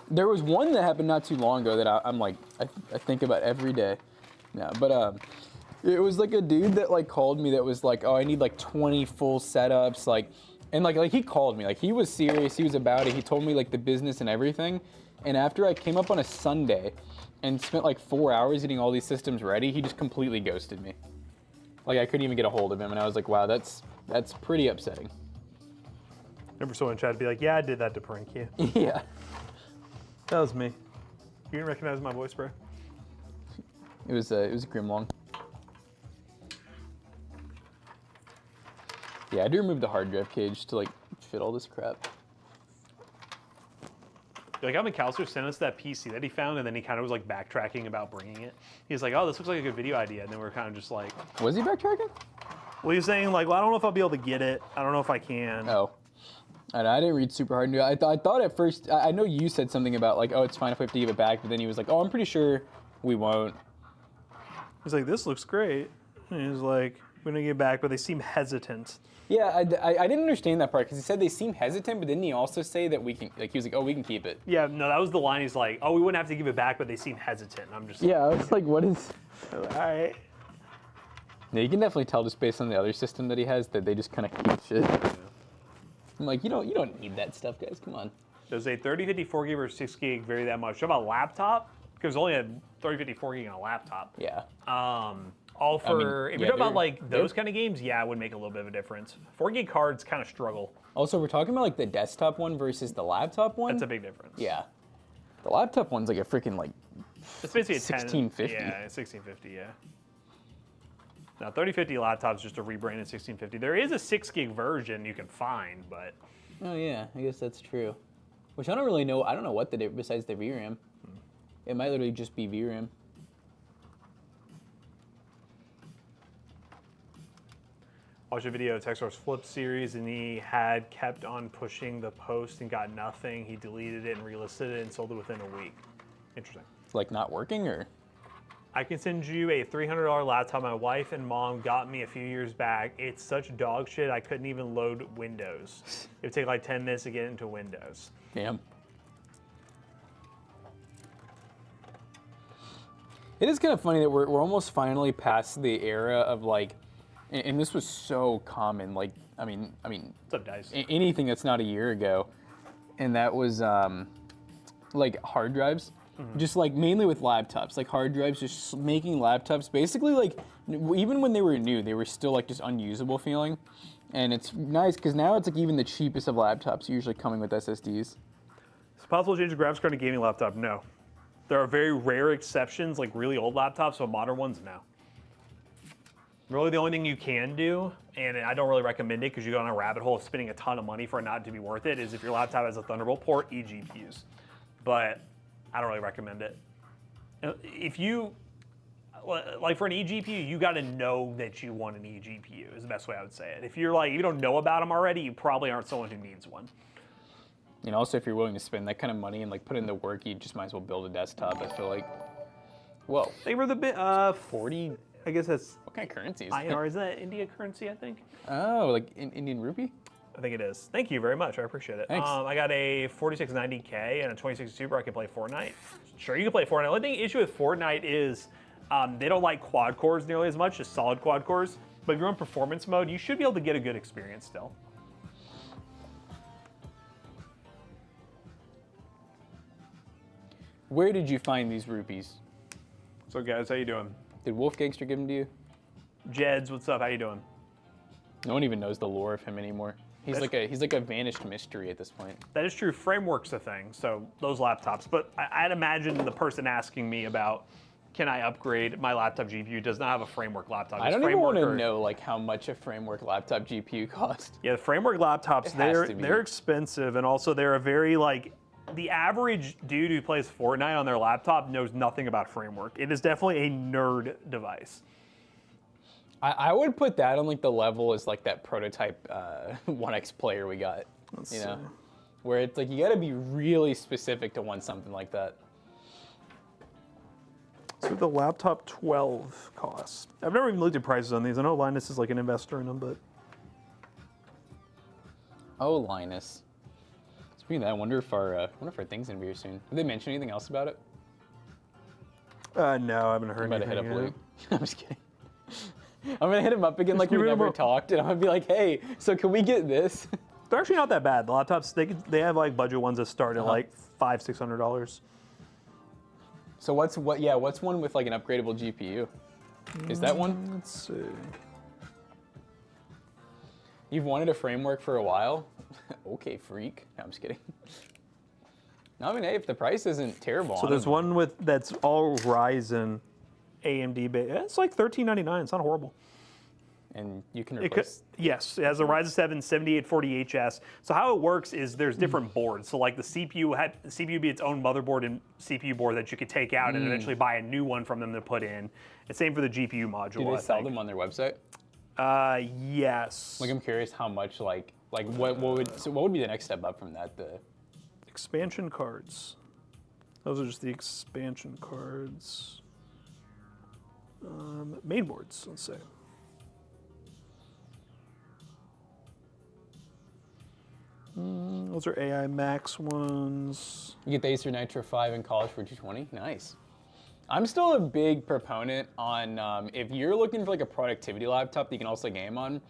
There was one that happened not too long ago that I'm like I think about every day. Yeah, but it was like a dude that like called me that was like, oh, I need like 20 full setups, like. And like he called me, like he was serious, he was about it, he told me like the business and everything. And after I came up on a Sunday and spent like 4 hours getting all these systems ready, he just completely ghosted me. Like I couldn't even get a hold of him, and I was like, wow, that's pretty upsetting. Remember someone tried to be like, yeah, I did that to prank you. Yeah. That was me. You didn't recognize my voice, bro? It was Grimlong. Yeah, I do remove the hard drive cage to like fit all this crap. Like, how McAllister sent us that PC that he found, and then he kind of was like backtracking about bringing it. He was like, oh, this looks like a good video idea. And then we were kind of just like. Was he backtracking? Well, he was saying, like, well, I don't know if I'll be able to get it. I don't know if I can. Oh. I didn't read super hard into it. I thought at first, I know you said something about like, oh, it's fine if we have to give it back, but then he was like, oh, I'm pretty sure we won't. He's like, this looks great. And he was like, we're going to give it back, but they seem hesitant. Yeah, I didn't understand that part because he said they seem hesitant, but didn't he also say that we can, like, he was like, oh, we can keep it. Yeah, no, that was the line. He's like, oh, we wouldn't have to give it back, but they seem hesitant. And I'm just yeah, I was like, what is? All right. Yeah, you can definitely tell just based on the other system that he has that they just kind of keep shit. Yeah. I'm like, you don't need that stuff, guys. Come on. Does a 3054 gig or 6 gig vary that much? How about laptop? Because only a 3054 gig on a laptop. Yeah. All for, if you're talking about like those kind of games, yeah, it would make a little bit of a difference. 4 gig cards kind of struggle. Also, we're talking about like the desktop one versus the laptop one. That's a big difference. Yeah. The laptop one's like a freaking like. It's basically a 1650. Yeah, 1650. Yeah. Now 3050 laptop's just a rebranded 1650. There is a 6 gig version you can find, but. Oh yeah, I guess that's true. Which I don't really know. I don't know what the besides the VRAM. It might literally just be VRAM. Watched a video of Texar's Flip series, and he had kept on pushing the post and got nothing. He deleted it and relisted it and sold it within a week. Interesting. Like not working, or? I can send you a $300 laptop my wife and mom got me a few years back. It's such dog shit, I couldn't even load Windows. It would take like 10 minutes to get into Windows. Damn. It is kind of funny that we're almost finally past the era of like, and this was so common, like, I mean, What's up, guys? Anything that's not a year ago, and that was like hard drives, just like mainly with laptops, like hard drives, just making laptops basically like, even when they were new, they were still like just unusable feeling, and it's nice because now it's like even the cheapest of laptops usually coming with SSDs. Is it possible to change the graphics card in a gaming laptop? No. There are very rare exceptions, like really old laptops, but modern ones, no. Really, the only thing you can do and I don't really recommend it because you go down a rabbit hole of spending a ton of money for it not to be worth it, is if your laptop has a Thunderbolt port, eGPUs. But I don't really recommend it. If you, like for an eGPU, you got to know that you want an eGPU is the best way I would say it. If you're like, you don't know about them already, you probably aren't someone who needs one. And also, if you're willing to spend that kind of money and like put in the work, you just might as well build a desktop. I feel like. Whoa. They were the bit 40. I guess that's What kind of currency is INR. Is that India currency? I think. Oh, like Indian rupee? I think it is. Thank you very much. I appreciate it. Thanks. I got a 4690K and a 2060 Super. I can play Fortnite. Sure, you can play Fortnite. The only issue with Fortnite is they don't like quad cores nearly as much, just solid quad cores. But if you're in performance mode, you should be able to get a good experience still. Where did you find these rupees? So guys, how you doing? Did Wolfgangster give them to you? Jeds, what's up? How you doing? No one even knows the lore of him anymore. He's like a vanished mystery at this point. That is true. Framework's a thing, so those laptops. But I'd imagine the person asking me about can I upgrade my laptop GPU does not have a framework laptop. I don't even want to know like how much a framework laptop GPU cost. Yeah, the framework laptops, they're expensive, and also they're a very like the average dude who plays Fortnite on their laptop knows nothing about framework. It is definitely a nerd device. I would put that on like the level as like that prototype 1X player we got. Let's you know, see. where it's like you got to be really specific to want something like that. So the laptop 12 costs. I've never even looked at prices on these. I know Linus is like an investor in them, but Oh, Linus. Speaking of that, I wonder if our thing's gonna be here soon. Did they mention anything else about it? no, I haven't heard I'm about to anything hit up yet. Luke. I'm just kidding. I'm gonna hit him up again like we give him never a- talked, and I'm gonna be like, hey, so can we get this? They're actually not that bad. The laptops, they have like budget ones that start at like $500-$600. So what's one with like an upgradable GPU? Is that one? Let's see. You've wanted a framework for a while? Okay, freak. No, I'm just kidding. No, I mean, hey, if the price isn't terrible. So there's one that's all Ryzen, AMD based. It's like $13.99. It's not horrible. And you can It could, replace. yes, it has a Ryzen 7 7840HS. So how it works is there's different boards. So like the CPU be its own motherboard and CPU board that you could take out and eventually buy a new one from them to put in. And same for the GPU module. Do they sell them on their website? Yes. Like, I'm curious how much what would be the next step up from that? The Expansion cards. Those are just the expansion cards. Main boards, let's say. Those are AI Max ones. You get the Acer Nitro 5 in college for $220. Nice. I'm still a big proponent on if you're looking for like a productivity laptop that you can also game on.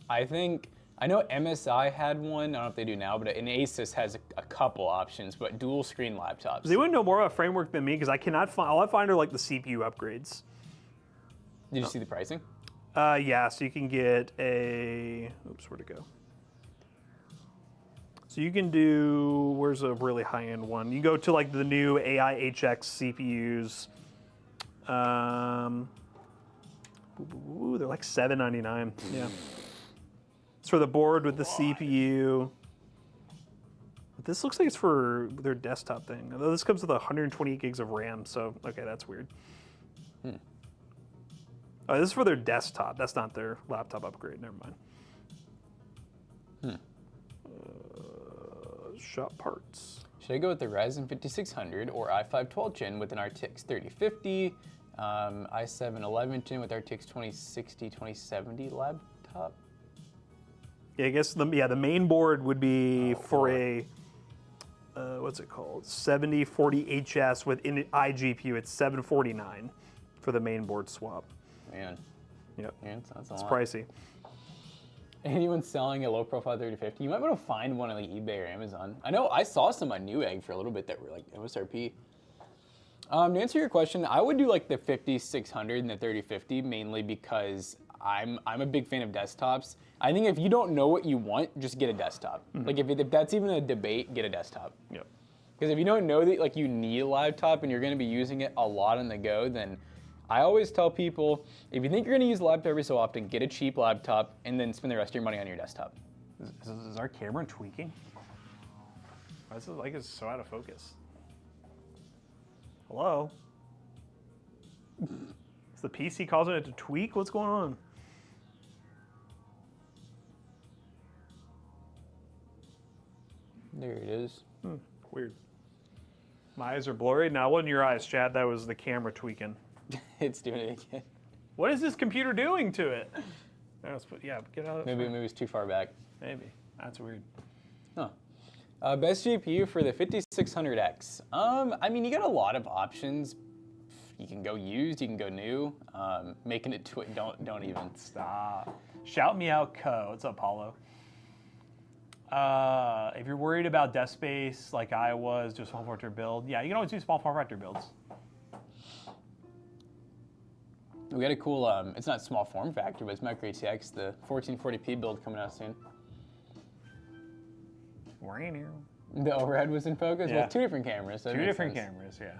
I know MSI had one. I don't know if they do now, but an Asus has a couple options, but dual screen laptops. They wouldn't know more about framework than me because I cannot find. All I find are like the CPU upgrades. Did you see the pricing? Yeah, so you can get a. Oops, where'd it go? So you can do. Where's a really high-end one? You go to like the new AI HX CPUs. They're like $799. Yeah. It's for the board with the CPU. But this looks like it's for their desktop thing. Although this comes with 128 gigs of RAM, so okay, that's weird. Oh, this is for their desktop. That's not their laptop upgrade. Never mind. Shop parts. Should I go with the Ryzen 5600 or i5 12th gen with an RTX 3050, i7 11th gen with RTX 2060, 2070 laptop? Yeah, I guess the main board would be for a what's it called? 7040 HS with iGPU. It's $749 for the main board swap. Man, Yep, that's a it's lot. pricey. Anyone selling a low profile 3050, you might be able to find one on like eBay or Amazon. I know I saw some on Newegg for a little bit that were like MSRP. To answer your question, I would do like the 5600 and the 3050 mainly because I'm a big fan of desktops. I think if you don't know what you want, just get a desktop. Like if that's even a debate, get a desktop. Yep. Because if you don't know that like you need a laptop and you're going to be using it a lot on the go, then I always tell people, if you think you're gonna use a laptop every so often, get a cheap laptop and then spend the rest of your money on your desktop. Is our camera tweaking? Why is it like it's so out of focus? Hello? Is the PC causing it to tweak? What's going on? There it is. Weird. My eyes are blurry. Now, it wasn't your eyes, Chad. That was the camera tweaking. It's doing it again. What is this computer doing to it? Yeah, get out of Maybe it's too far back. Maybe. That's weird. Huh. Best GPU for the 5600X. I mean, you got a lot of options. You can go used, you can go new. Making it don't even. Stop. Shout me out, Co. What's up, Paulo? If you're worried about desk space like I was, do a small form factor build. Yeah, you can always do small form factor builds. We got a cool, it's not small form factor, but it's micro RTX, the 1440p build coming out soon. The overhead was in focus? Yeah. Well, 2 different cameras. So Two different cameras, yeah.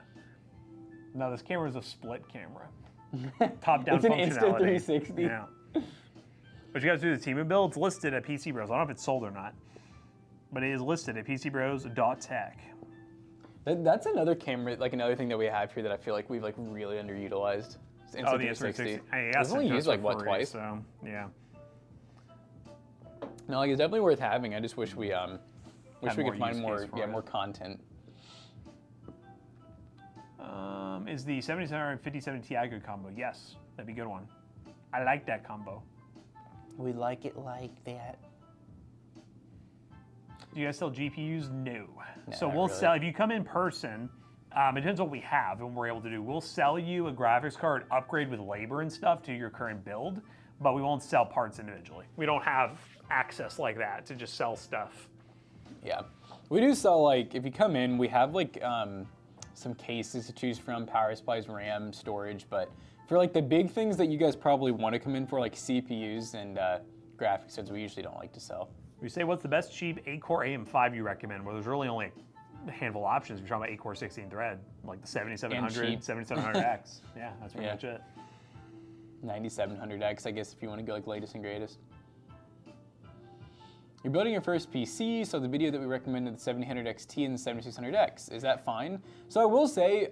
No, this camera is a split camera. Top-down It's an functionality. instant 360. Yeah. But you guys do the team build. It's listed at pcbros. I don't know if it's sold or not, but it is listed at pcbros.tech. That's another camera, like another thing that we have here that I feel like we've like really underutilized. It's instant 360. It's only used like what, twice? So yeah. No, like it's definitely worth having. I just wish we could find more use more case for more content. Is the 7700 57 Ti a good combo? Yes, that'd be a good one. I like that combo. We like it like that. Do you guys sell GPUs? No. So not we'll really. sell, if you come in person, it depends what we have and what we're able to do. We'll sell you a graphics card upgrade with labor and stuff to your current build, but we won't sell parts individually. We don't have access like that to just sell stuff. Yeah, we do sell, like, if you come in, we have like some cases to choose from, power supplies, RAM, storage, but for like the big things that you guys probably want to come in for, like CPUs and graphics cards, we usually don't like to sell. We say, what's the best cheap 8-core AM5 you recommend? Well, there's really only a handful of options. If you're talking about 8-core 16-thread, like the 7700, 7700X. Yeah, that's pretty much it. 9700X, I guess, if you want to go like latest and greatest. You're building your first PC, so the video that we recommended, the 7000 XT and the 7600X, is that fine? So I will say,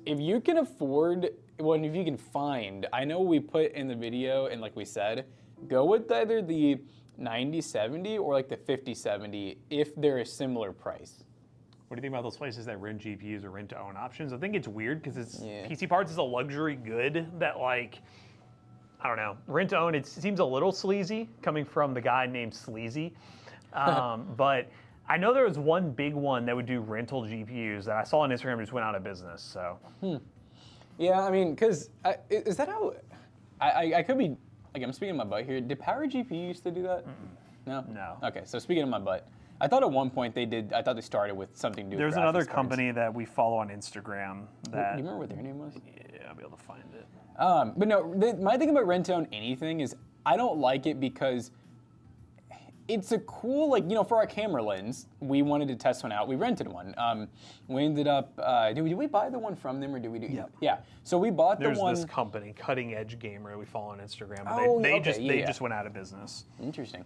if you can afford, well, if you can find, I know we put in the video, and like we said, go with either the 9070 or like the 5070 if they're a similar price. What do you think about those places that rent GPUs or rent to own options? I think it's weird because PC parts is a luxury good that, like, I don't know, rent to own, it seems a little sleazy coming from the guy named Sleazy. But I know there was one big one that would do rental GPUs that I saw on Instagram just went out of business, so. Yeah, I mean, because is that how, I could be, like, I'm speaking of my butt here. Did Power GPU used to do that? No? No. Okay, so speaking of my butt, I thought at one point they did, I thought they started with something to do with There's graphics another cards. company that we follow on Instagram that. Do you remember what their name was? Yeah, I'll be able to find it. But no, my thing about rent to own anything is I don't like it because it's a cool, like, you know, for our camera lens, we wanted to test one out. We rented one. We ended up, did we buy the one from them or did we do? Yeah. Yeah. So we bought the one. There's this company, Cutting Edge Gamer, we follow on Instagram. But Oh, they okay, just went out of business. Interesting.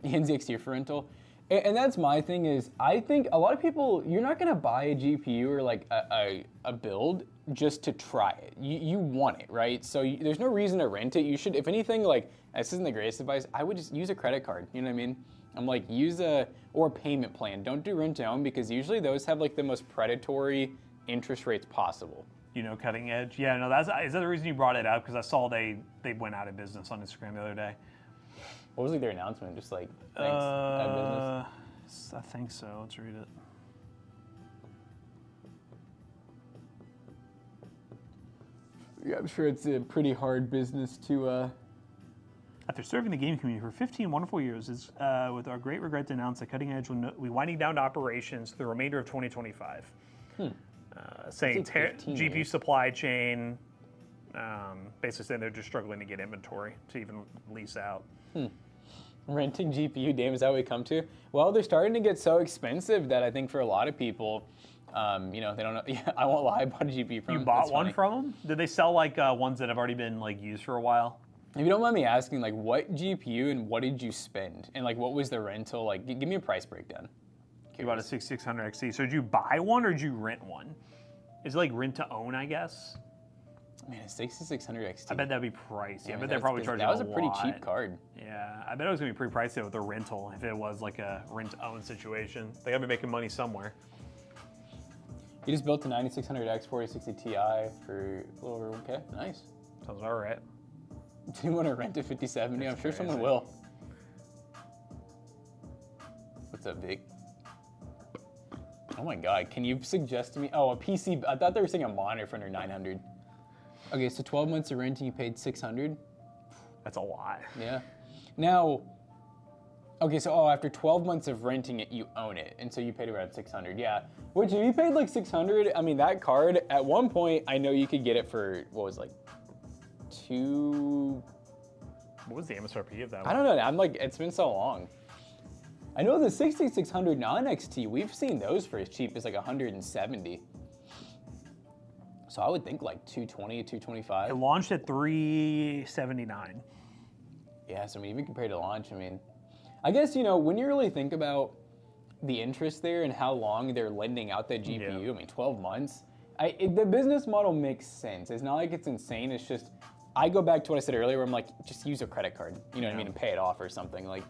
NZXT for rental. And that's my thing is, I think a lot of people, you're not going to buy a GPU or like a build just to try it. You want it, right? So there's no reason to rent it. You should, if anything, like, this isn't the greatest advice, I would just use a credit card. You know what I mean? I'm like, use a payment plan. Don't do rent to own because usually those have like the most predatory interest rates possible. You know, Cutting Edge. Yeah, no, is that the reason you brought it up? Because I saw they went out of business on Instagram the other day. What was like their announcement? Just like, thanks, out of business? I think so. Let's read it. Yeah, I'm sure it's a pretty hard business to. After serving the game community for 15 wonderful years, it's with our great regret to announce that Cutting Edge will be winding down operations for the remainder of 2025. Saying GPU supply chain, basically saying they're just struggling to get inventory to even lease out. Renting GPU, damn, is that what we come to? Well, they're starting to get so expensive that I think for a lot of people, You know, they don't know. Yeah, I won't lie. I bought a GPU from You them. bought That's one funny. from them? Did they sell like ones that have already been like used for a while? If you don't mind me asking, like, what GPU and what did you spend? And, like, what was the rental? Like, give me a price breakdown. You bought a 6600 XT. So did you buy one or did you rent one? Is it like rent to own, I guess? Man, a 6600 XT. I bet that'd be pricey. I bet man, they're probably charging that was a lot. pretty cheap card. Yeah, I bet it was gonna be pretty pricey with the rental if it was like a rent to own situation. They gotta be making money somewhere. You just built a 9600X 4060 Ti for a little over 1K. Nice. Sounds all right. Do you want to rent a 5070? I'm sure someone crazy. will. What's up, Vic? Oh my God, can you suggest to me? Oh, a PC. I thought they were saying a monitor for under 900. Okay, so 12 months of renting, you paid 600. That's a lot. Yeah. Now, okay, so after 12 months of renting it, you own it, and so you paid around 600. Yeah. Which if you paid like 600, I mean that card at one point I know you could get it for what was like two. What was the MSRP of that I one? don't know. I'm like, it's been so long. I know the 6600 non-XT, we've seen those for as cheap as like 170. So I would think like 220, It 225. launched at 379. Yeah, so I mean, even compared to launch, I mean, I guess, you know, when you really think about the interest there and how long they're lending out that GPU, Yeah. I mean, 12 months, the business model makes sense. It's not like it's insane. It's just, I go back to what I said earlier where I'm like, just use a credit card, you know what I mean, and pay it off or something. Like,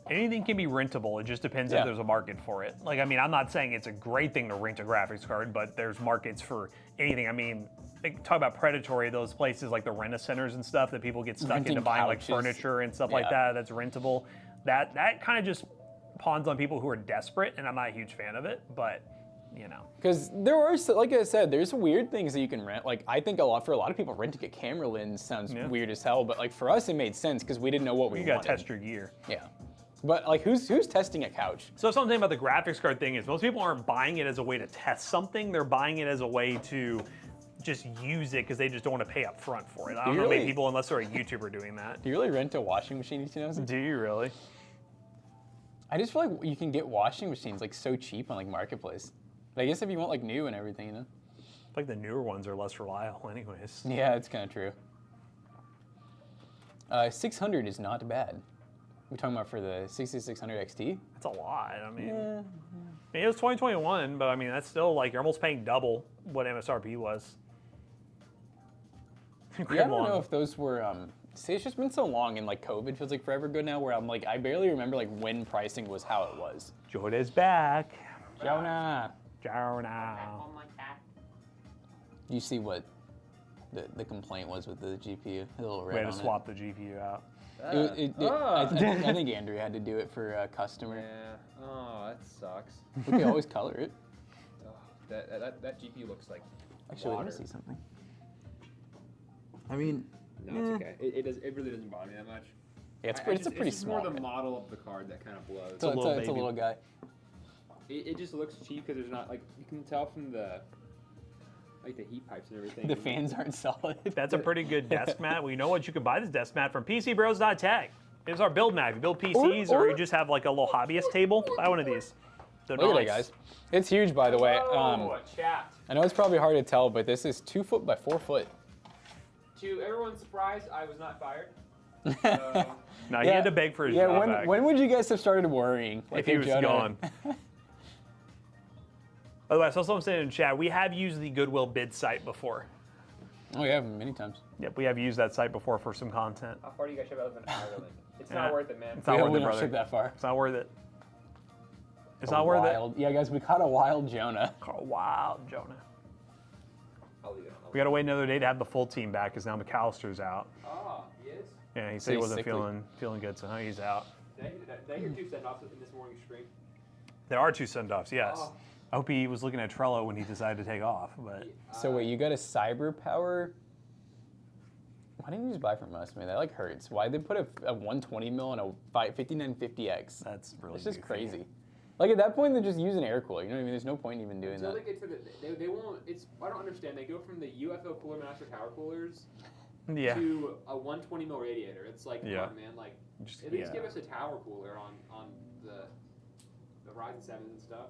Anything can be rentable. It just depends Yeah. if there's a market for it. Like, I mean, I'm not saying it's a great thing to rent a graphics card, but there's markets for anything. I mean, like, talk about predatory, those places like the rent-a-centers and stuff that people get stuck Renting into buying like couches. furniture and stuff like Yeah. that. That's rentable. That kind of just pawns on people who are desperate, and I'm not a huge fan of it, but you know. because there are, like I said, there's weird things that you can rent. Like, I think for a lot of people, renting a camera lens sounds weird as hell, but like for us, it made sense because we didn't know what we You wanted. gotta test your gear. Yeah. But like, who's testing a couch? So something about the graphics card thing is most people aren't buying it as a way to test something. They're buying it as a way to just use it because they just don't want to pay up front for it. I don't know many Really? people, unless they're a YouTuber, doing that. Do you really rent a washing machine? You know? Do you really? I just feel like you can get washing machines like so cheap on like Marketplace. But I guess if you want like new and everything, you know? Like the newer ones are less reliable anyways. Yeah, it's kind of true. 600 is not bad. We're talking about for the 6600 XT? That's a lot. I mean, it was 2021, but I mean, that's still like, you're almost paying double what MSRP was. Yeah, I don't know if those were, see, it's just been so long and like COVID feels like forever ago now where I'm like, I barely remember like when pricing was how it was. Jordan's back. Jonah! Jonah. You see what the complaint was with the GPU? A little red We had on to it. swap the GPU out. I think Andrew had to do it for a customer. Yeah. Oh, that sucks. We could always color it. Oh, that GPU looks like Actually, let water. me see something. I mean, No, it's okay. It really doesn't bother me that much. yeah, it's I pretty, just- it's a pretty just small. more the guy. model of the card that kind of blows. It's a little it's a baby. little guy. It just looks cheap because there's not, like, you can tell from the heat pipes and everything. The fans aren't solid. That's a pretty good desk mat. We know what you can buy this desk mat from pcbros.tech. It's our build mat. If you build PCs or you just have like a little hobbyist table, buy one of these. They're Look at nice. it, guys. It's huge, by the way. Chat. I know it's probably hard to tell, but this is 2 foot by 4 foot. To everyone's surprise, I was not fired. No, he had to beg for his job back. when would you guys have started worrying? if he was Jonah- gone. By the way, I saw someone saying in chat, we have used the Goodwill bid site before. Oh yeah, many times. Yep, we have used that site before for some content. How far do you guys ship out of Ireland? It's Yeah. not worth it, man. It's not we worth we it, don't brother. ship that far. It's not worth it. It's not worth it. Wild. Yeah, guys, we caught a wild Jonah. Oh, wow, Jonah. I'll leave it. We gotta wait another day to have the full team back because now McAllister's out. Oh, he is? Yeah, he So said he he's wasn't sickly. feeling good, so now he's out. Did I hear 2 send-offs in this morning's stream? There are 2 send-offs, yes. Oh. I hope he was looking at Trello when he decided to take off, but So wait, you got a cyber power? Why didn't you just buy from us, man? That like hurts. Why they put a 120 mil on a 5950X? that's really It's just goofy. crazy. Like at that point, they're just using air cooler. You know what I mean? There's no point in even doing Until that. they get to they won't. It's I don't understand. They go from the UFO Cooler Master power coolers Yeah. to a 120 mil radiator. It's like, come Yeah. on, man. Like, Just- at least yeah. give us a tower cooler on the Ryzen 7s and stuff.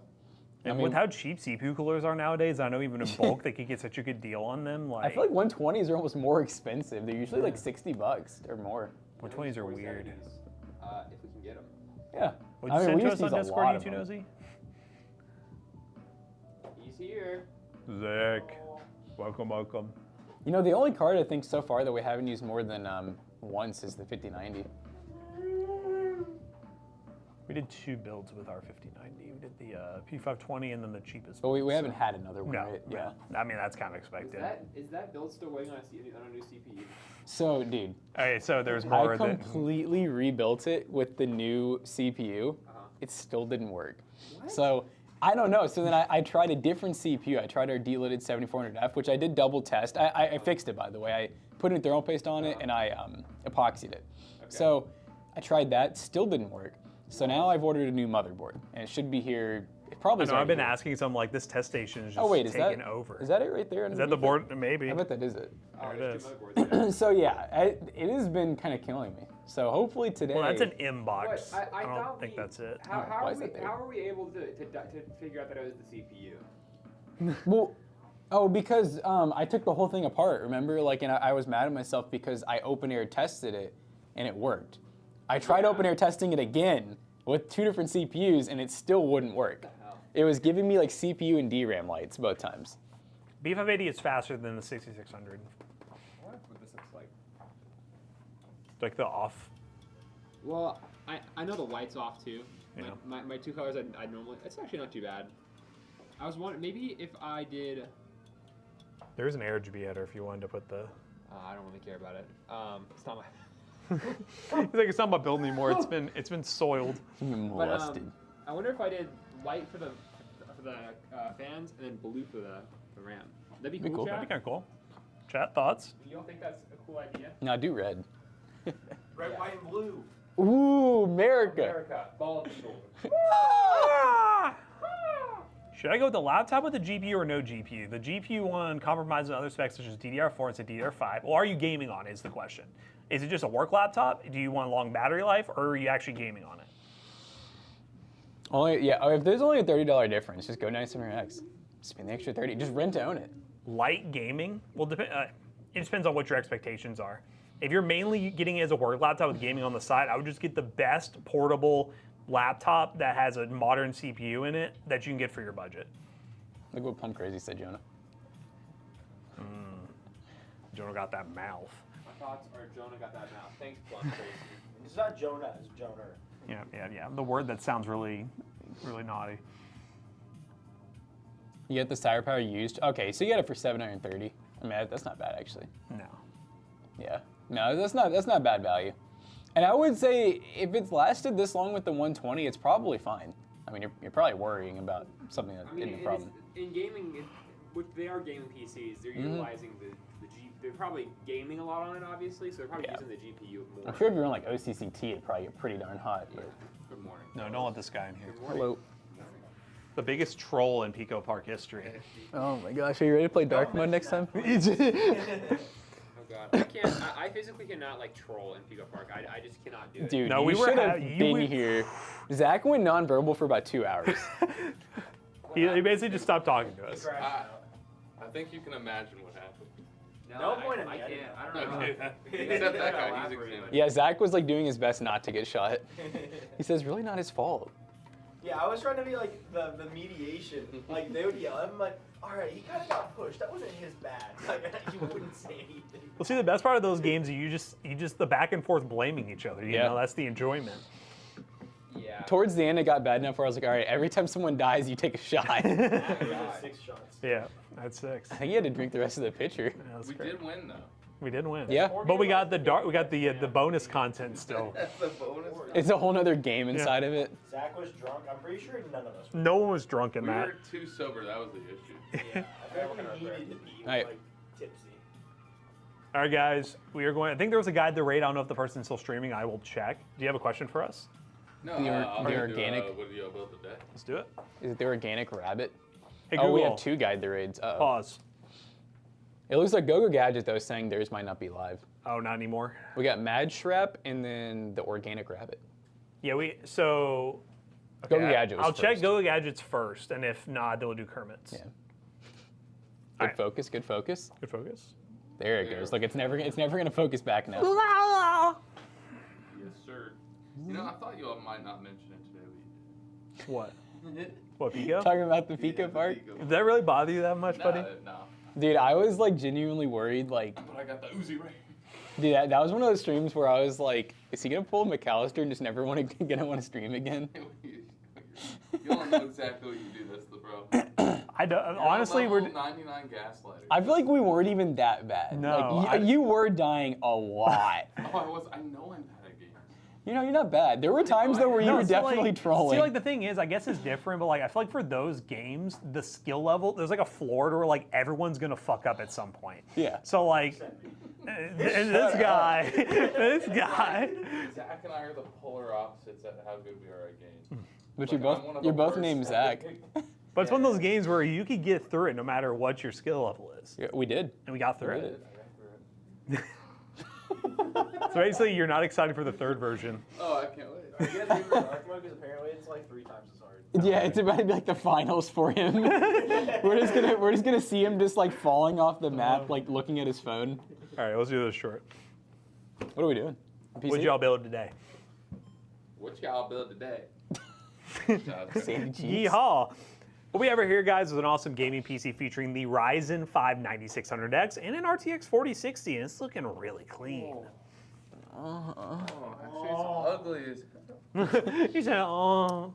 And I mean- with how cheap CPU coolers are nowadays, I know even in bulk they could get such a good deal on them. Like I feel like 120s are almost more expensive. They're usually like $60 or more. 120s are weird. 4070s, if we can get them. Yeah. Would you send we to used us on use a Discord, lot you of two them. nosy? He's here. Zach, welcome. You know, the only card I think so far that we haven't used more than once is the 5090. We did 2 builds with our 5090. We did the P520 and then the cheapest. But we haven't had another one, No, right? Yeah. I mean, that's kind of expected. Is that build still waiting on a new CPU? So, dude, Okay, so there's more I than. completely rebuilt it with the new CPU. It still didn't work. What? So, I don't know. So then I tried a different CPU. I tried our delidded 7400F, which I did double test. I fixed it, by the way. I put in thermal paste on it and I epoxied it. So I tried that, still didn't work. So now I've ordered a new motherboard, and it should be here. It probably. I know, I've been asking some like this test station is just Oh wait, is taking that over. Is that it right there? Is that the board? Maybe. I bet that is it. Oh, it there's is. 2 motherboards. Yeah. So yeah, it has been kind of killing me. So hopefully today. Well, that's an inbox. What? I don't thought think that's it. How Why are is we? that there? How are we able to figure out that it was the CPU? Well, oh, because I took the whole thing apart. Remember, like, and I was mad at myself because I open air tested it, and it worked. I tried open air testing it again with 2 different CPUs, and it still wouldn't work. What the hell? It was giving me like CPU and DRAM lights both times. B580 is faster than the 6600. What this looks like? Like the off. Well, I know the light's off too. Yeah. My 2 colors I normally. It's actually not too bad. I was wondering maybe if I did. There's an RGB header if you wanted to put the. I don't really care about it. It's not my. It's like it's not about build anymore. It's been soiled. Molested. I wonder if I did white for the fans and then blue for the RAM. That'd be Be cool. cool. Chat? That'd be kind of cool. Chat thoughts? You don't think that's a cool idea? No, do red. Red, white, and blue. Ooh, America. America, ball and shoulder. Should I go with the laptop with the GPU or no GPU? The GPU one compromises other specs such as DDR4 instead of DDR5. Well, are you gaming on it is the question. Is it just a work laptop? Do you want a long battery life or are you actually gaming on it? If there's only a $30 difference, just go 9700X. Spend the extra 30. Just rent to own it. Light gaming? Well, it depends on what your expectations are. If you're mainly getting it as a work laptop with gaming on the side, I would just get the best portable laptop that has a modern CPU in it that you can get for your budget. Look what Plum Crazy said, Jonah. Jonah got that mouth. My thoughts are Jonah got that mouth. Thanks, Plum Crazy. It's not Jonah, it's Joner. Yeah. The word that sounds really, really naughty. You get the Cyber Power used. Okay, so you got it for $730. I mean, that's not bad actually. No. Yeah. No, that's not bad value. And I would say if it's lasted this long with the 120, it's probably fine. I mean, you're probably worrying about something that isn't a problem. In gaming, which they are gaming PCs, they're utilizing the G. They're probably gaming a lot on it, obviously, so they're probably using the GPU more. I'm sure if you're on like OCCT, it'd probably get pretty darn hot. But... Good morning. No, don't let this guy in here. Hello. The biggest troll in Pico Park history. Oh my gosh, are you ready to play dark mode next time? Oh god, I physically cannot like troll in Pico Park. I just cannot do it. Dude, No, you we were should ha- have you been were- here. Zach went nonverbal for about 2 hours. He basically just stopped talking to us. I think you can imagine what happened. No, point in I the can't. edit. I don't know. Okay. You Except guys that gotta guy, he's elaborate. examined. Yeah, Zach was like doing his best not to get shot. He says, really not his fault. Yeah, I was trying to be like the mediation. Like they would yell. I'm like, all right, he kind of got pushed. That wasn't his bad. Like he wouldn't say anything. Well, see, the best part of those games, you just the back and forth blaming each other. You Yeah. know, that's the enjoyment. Yeah. Towards the end, it got bad enough where I was like, all right, every time someone dies, you take a shot. I It was 6 shots. Yeah, that's 6. think you had to drink the rest of the pitcher. Yeah, that's We great. did win though. We did win. Yeah. But we got the bonus content still. That's the bonus. It's a whole nother game inside of it. Zach was drunk. I'm pretty sure none of us were. No one was drunk in We that. were too sober. That was the issue. Yeah, I feel like we needed to be Alright. like tipsy. All right, guys, we are going. I think there was a guide to rate. I don't know if the person's still streaming. I will check. Do you have a question for us? No, The I'll the do, organic- what do you about today? Let's do it. Is it the organic rabbit? Hey, Oh, Google. we have 2 guide the raids. Uh-oh. Pause. It looks like GoGo Gadget, though, is saying theirs might not be live. Oh, not anymore. We got Mad Shrap and then the organic rabbit. Yeah, so Go Gadget was I'll check first. Go Gadgets first, and if not, then we'll do Kermit's. Yeah. Good Alright. focus. Good focus. Good focus. There it goes. Look, it's never gonna focus back now. Yes, sir. You know, I thought you all might not mention it today, but you What? did. What, Pico? Talking about the Yeah, Pico the part. Pico. Did that really bother you that much, buddy? No. Dude, I was like genuinely worried. Like, But I got the Uzi right. dude, that was one of those streams where I was like, is he gonna pull McAllister and just never gonna want to stream again? You don't know exactly what you do. That's the problem. I don't, honestly, You're on we're. level 99 gaslighter. I feel like we weren't even that bad. No, like, you were dying a lot. Oh, I know I'm bad at games. You know, you're not bad. There were times though where you No, were see, definitely like, trolling. See, like the thing is, I guess it's different, but like I feel like for those games, the skill level, there's like a floor to where like everyone's gonna fuck up at some point. Yeah. So like, this guy, this guy. Zach and I are the polar opposites at how good we are at games. But Like, I'm one of the you're both worst named at Zach. games. But it's one of those games where you could get through it no matter what your skill level is, Yeah, we did. and we got through We it. did. So basically, you're not excited for the third version. Oh, I can't wait. Are you guys doing dark mode? Because apparently it's like 3 times as hard. Yeah, it's about to be like the finals for him. we're just gonna see him just like falling off the map, like looking at his phone. All right, let's do this short. What are we doing? PC? What'd y'all build today? What y'all build today? Sandy cheeks. Yeehaw! What we have here, guys, is an awesome gaming PC featuring the Ryzen 5 9600X and an RTX 4060, and it's looking really clean. Oh, actually, it's ugly as He said, "Oh."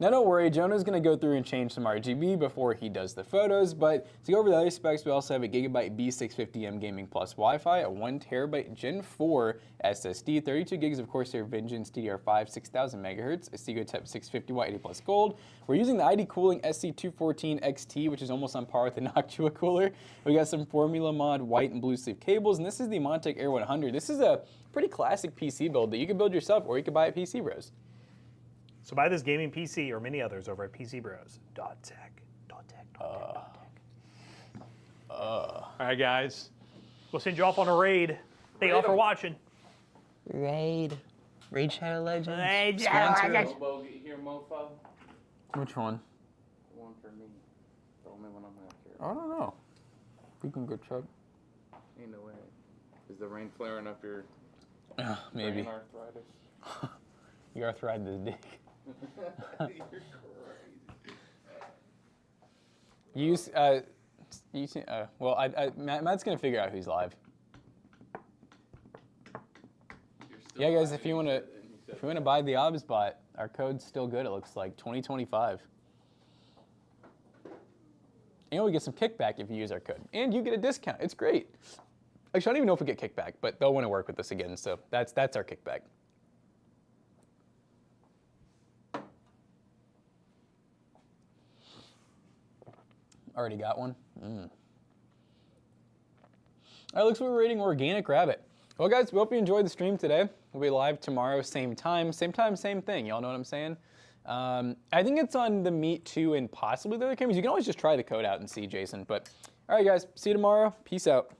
Now don't worry, Jonah's gonna go through and change some RGB before he does the photos, but to go over the other specs, we also have a Gigabyte B650M Gaming Plus Wi-Fi, a 1TB Gen 4 SSD, 32 gigs of Corsair Vengeance DDR5, 6000 MHz, a Seagotep 650W 80+ Gold. We're using the ID Cooling SC214 XT, which is almost on par with the Noctua cooler. We got some Formula Mod white and blue sleeve cables, and this is the Montec Air 100. This is a pretty classic PC build that you can build yourself, or you can buy at PC Bros. So buy this gaming PC or many others over at pcbros.tech. All right, guys. We'll send you off on a raid. Thank you all for watching. Raid Shadow Legends. Raid Sponsored. Elbow, get here, mofo. Which one? One for me. The only one I'm gonna care I don't know. We can go check. Ain't no way. Is the rain flaring up your Maybe. brain arthritis? Your arthritis dick. You're crazy. Matt's gonna figure out who's live. You're still Yeah, guys, lying. if you wanna buy the OBS bot, our code's still good. It looks like 2025. And we get some kickback if you use our code, and you get a discount. It's great. Actually, I don't even know if we get kickback, but they'll want to work with us again. So that's our kickback. Already got one. All right, looks like we're rating Organic Rabbit. Well, guys, we hope you enjoyed the stream today. We'll be live tomorrow, same time, same thing. Y'all know what I'm saying? I think it's on the Meet 2 and possibly the other cameras. You can always just try the code out and see, Jason. But all right, guys, see you tomorrow. Peace out.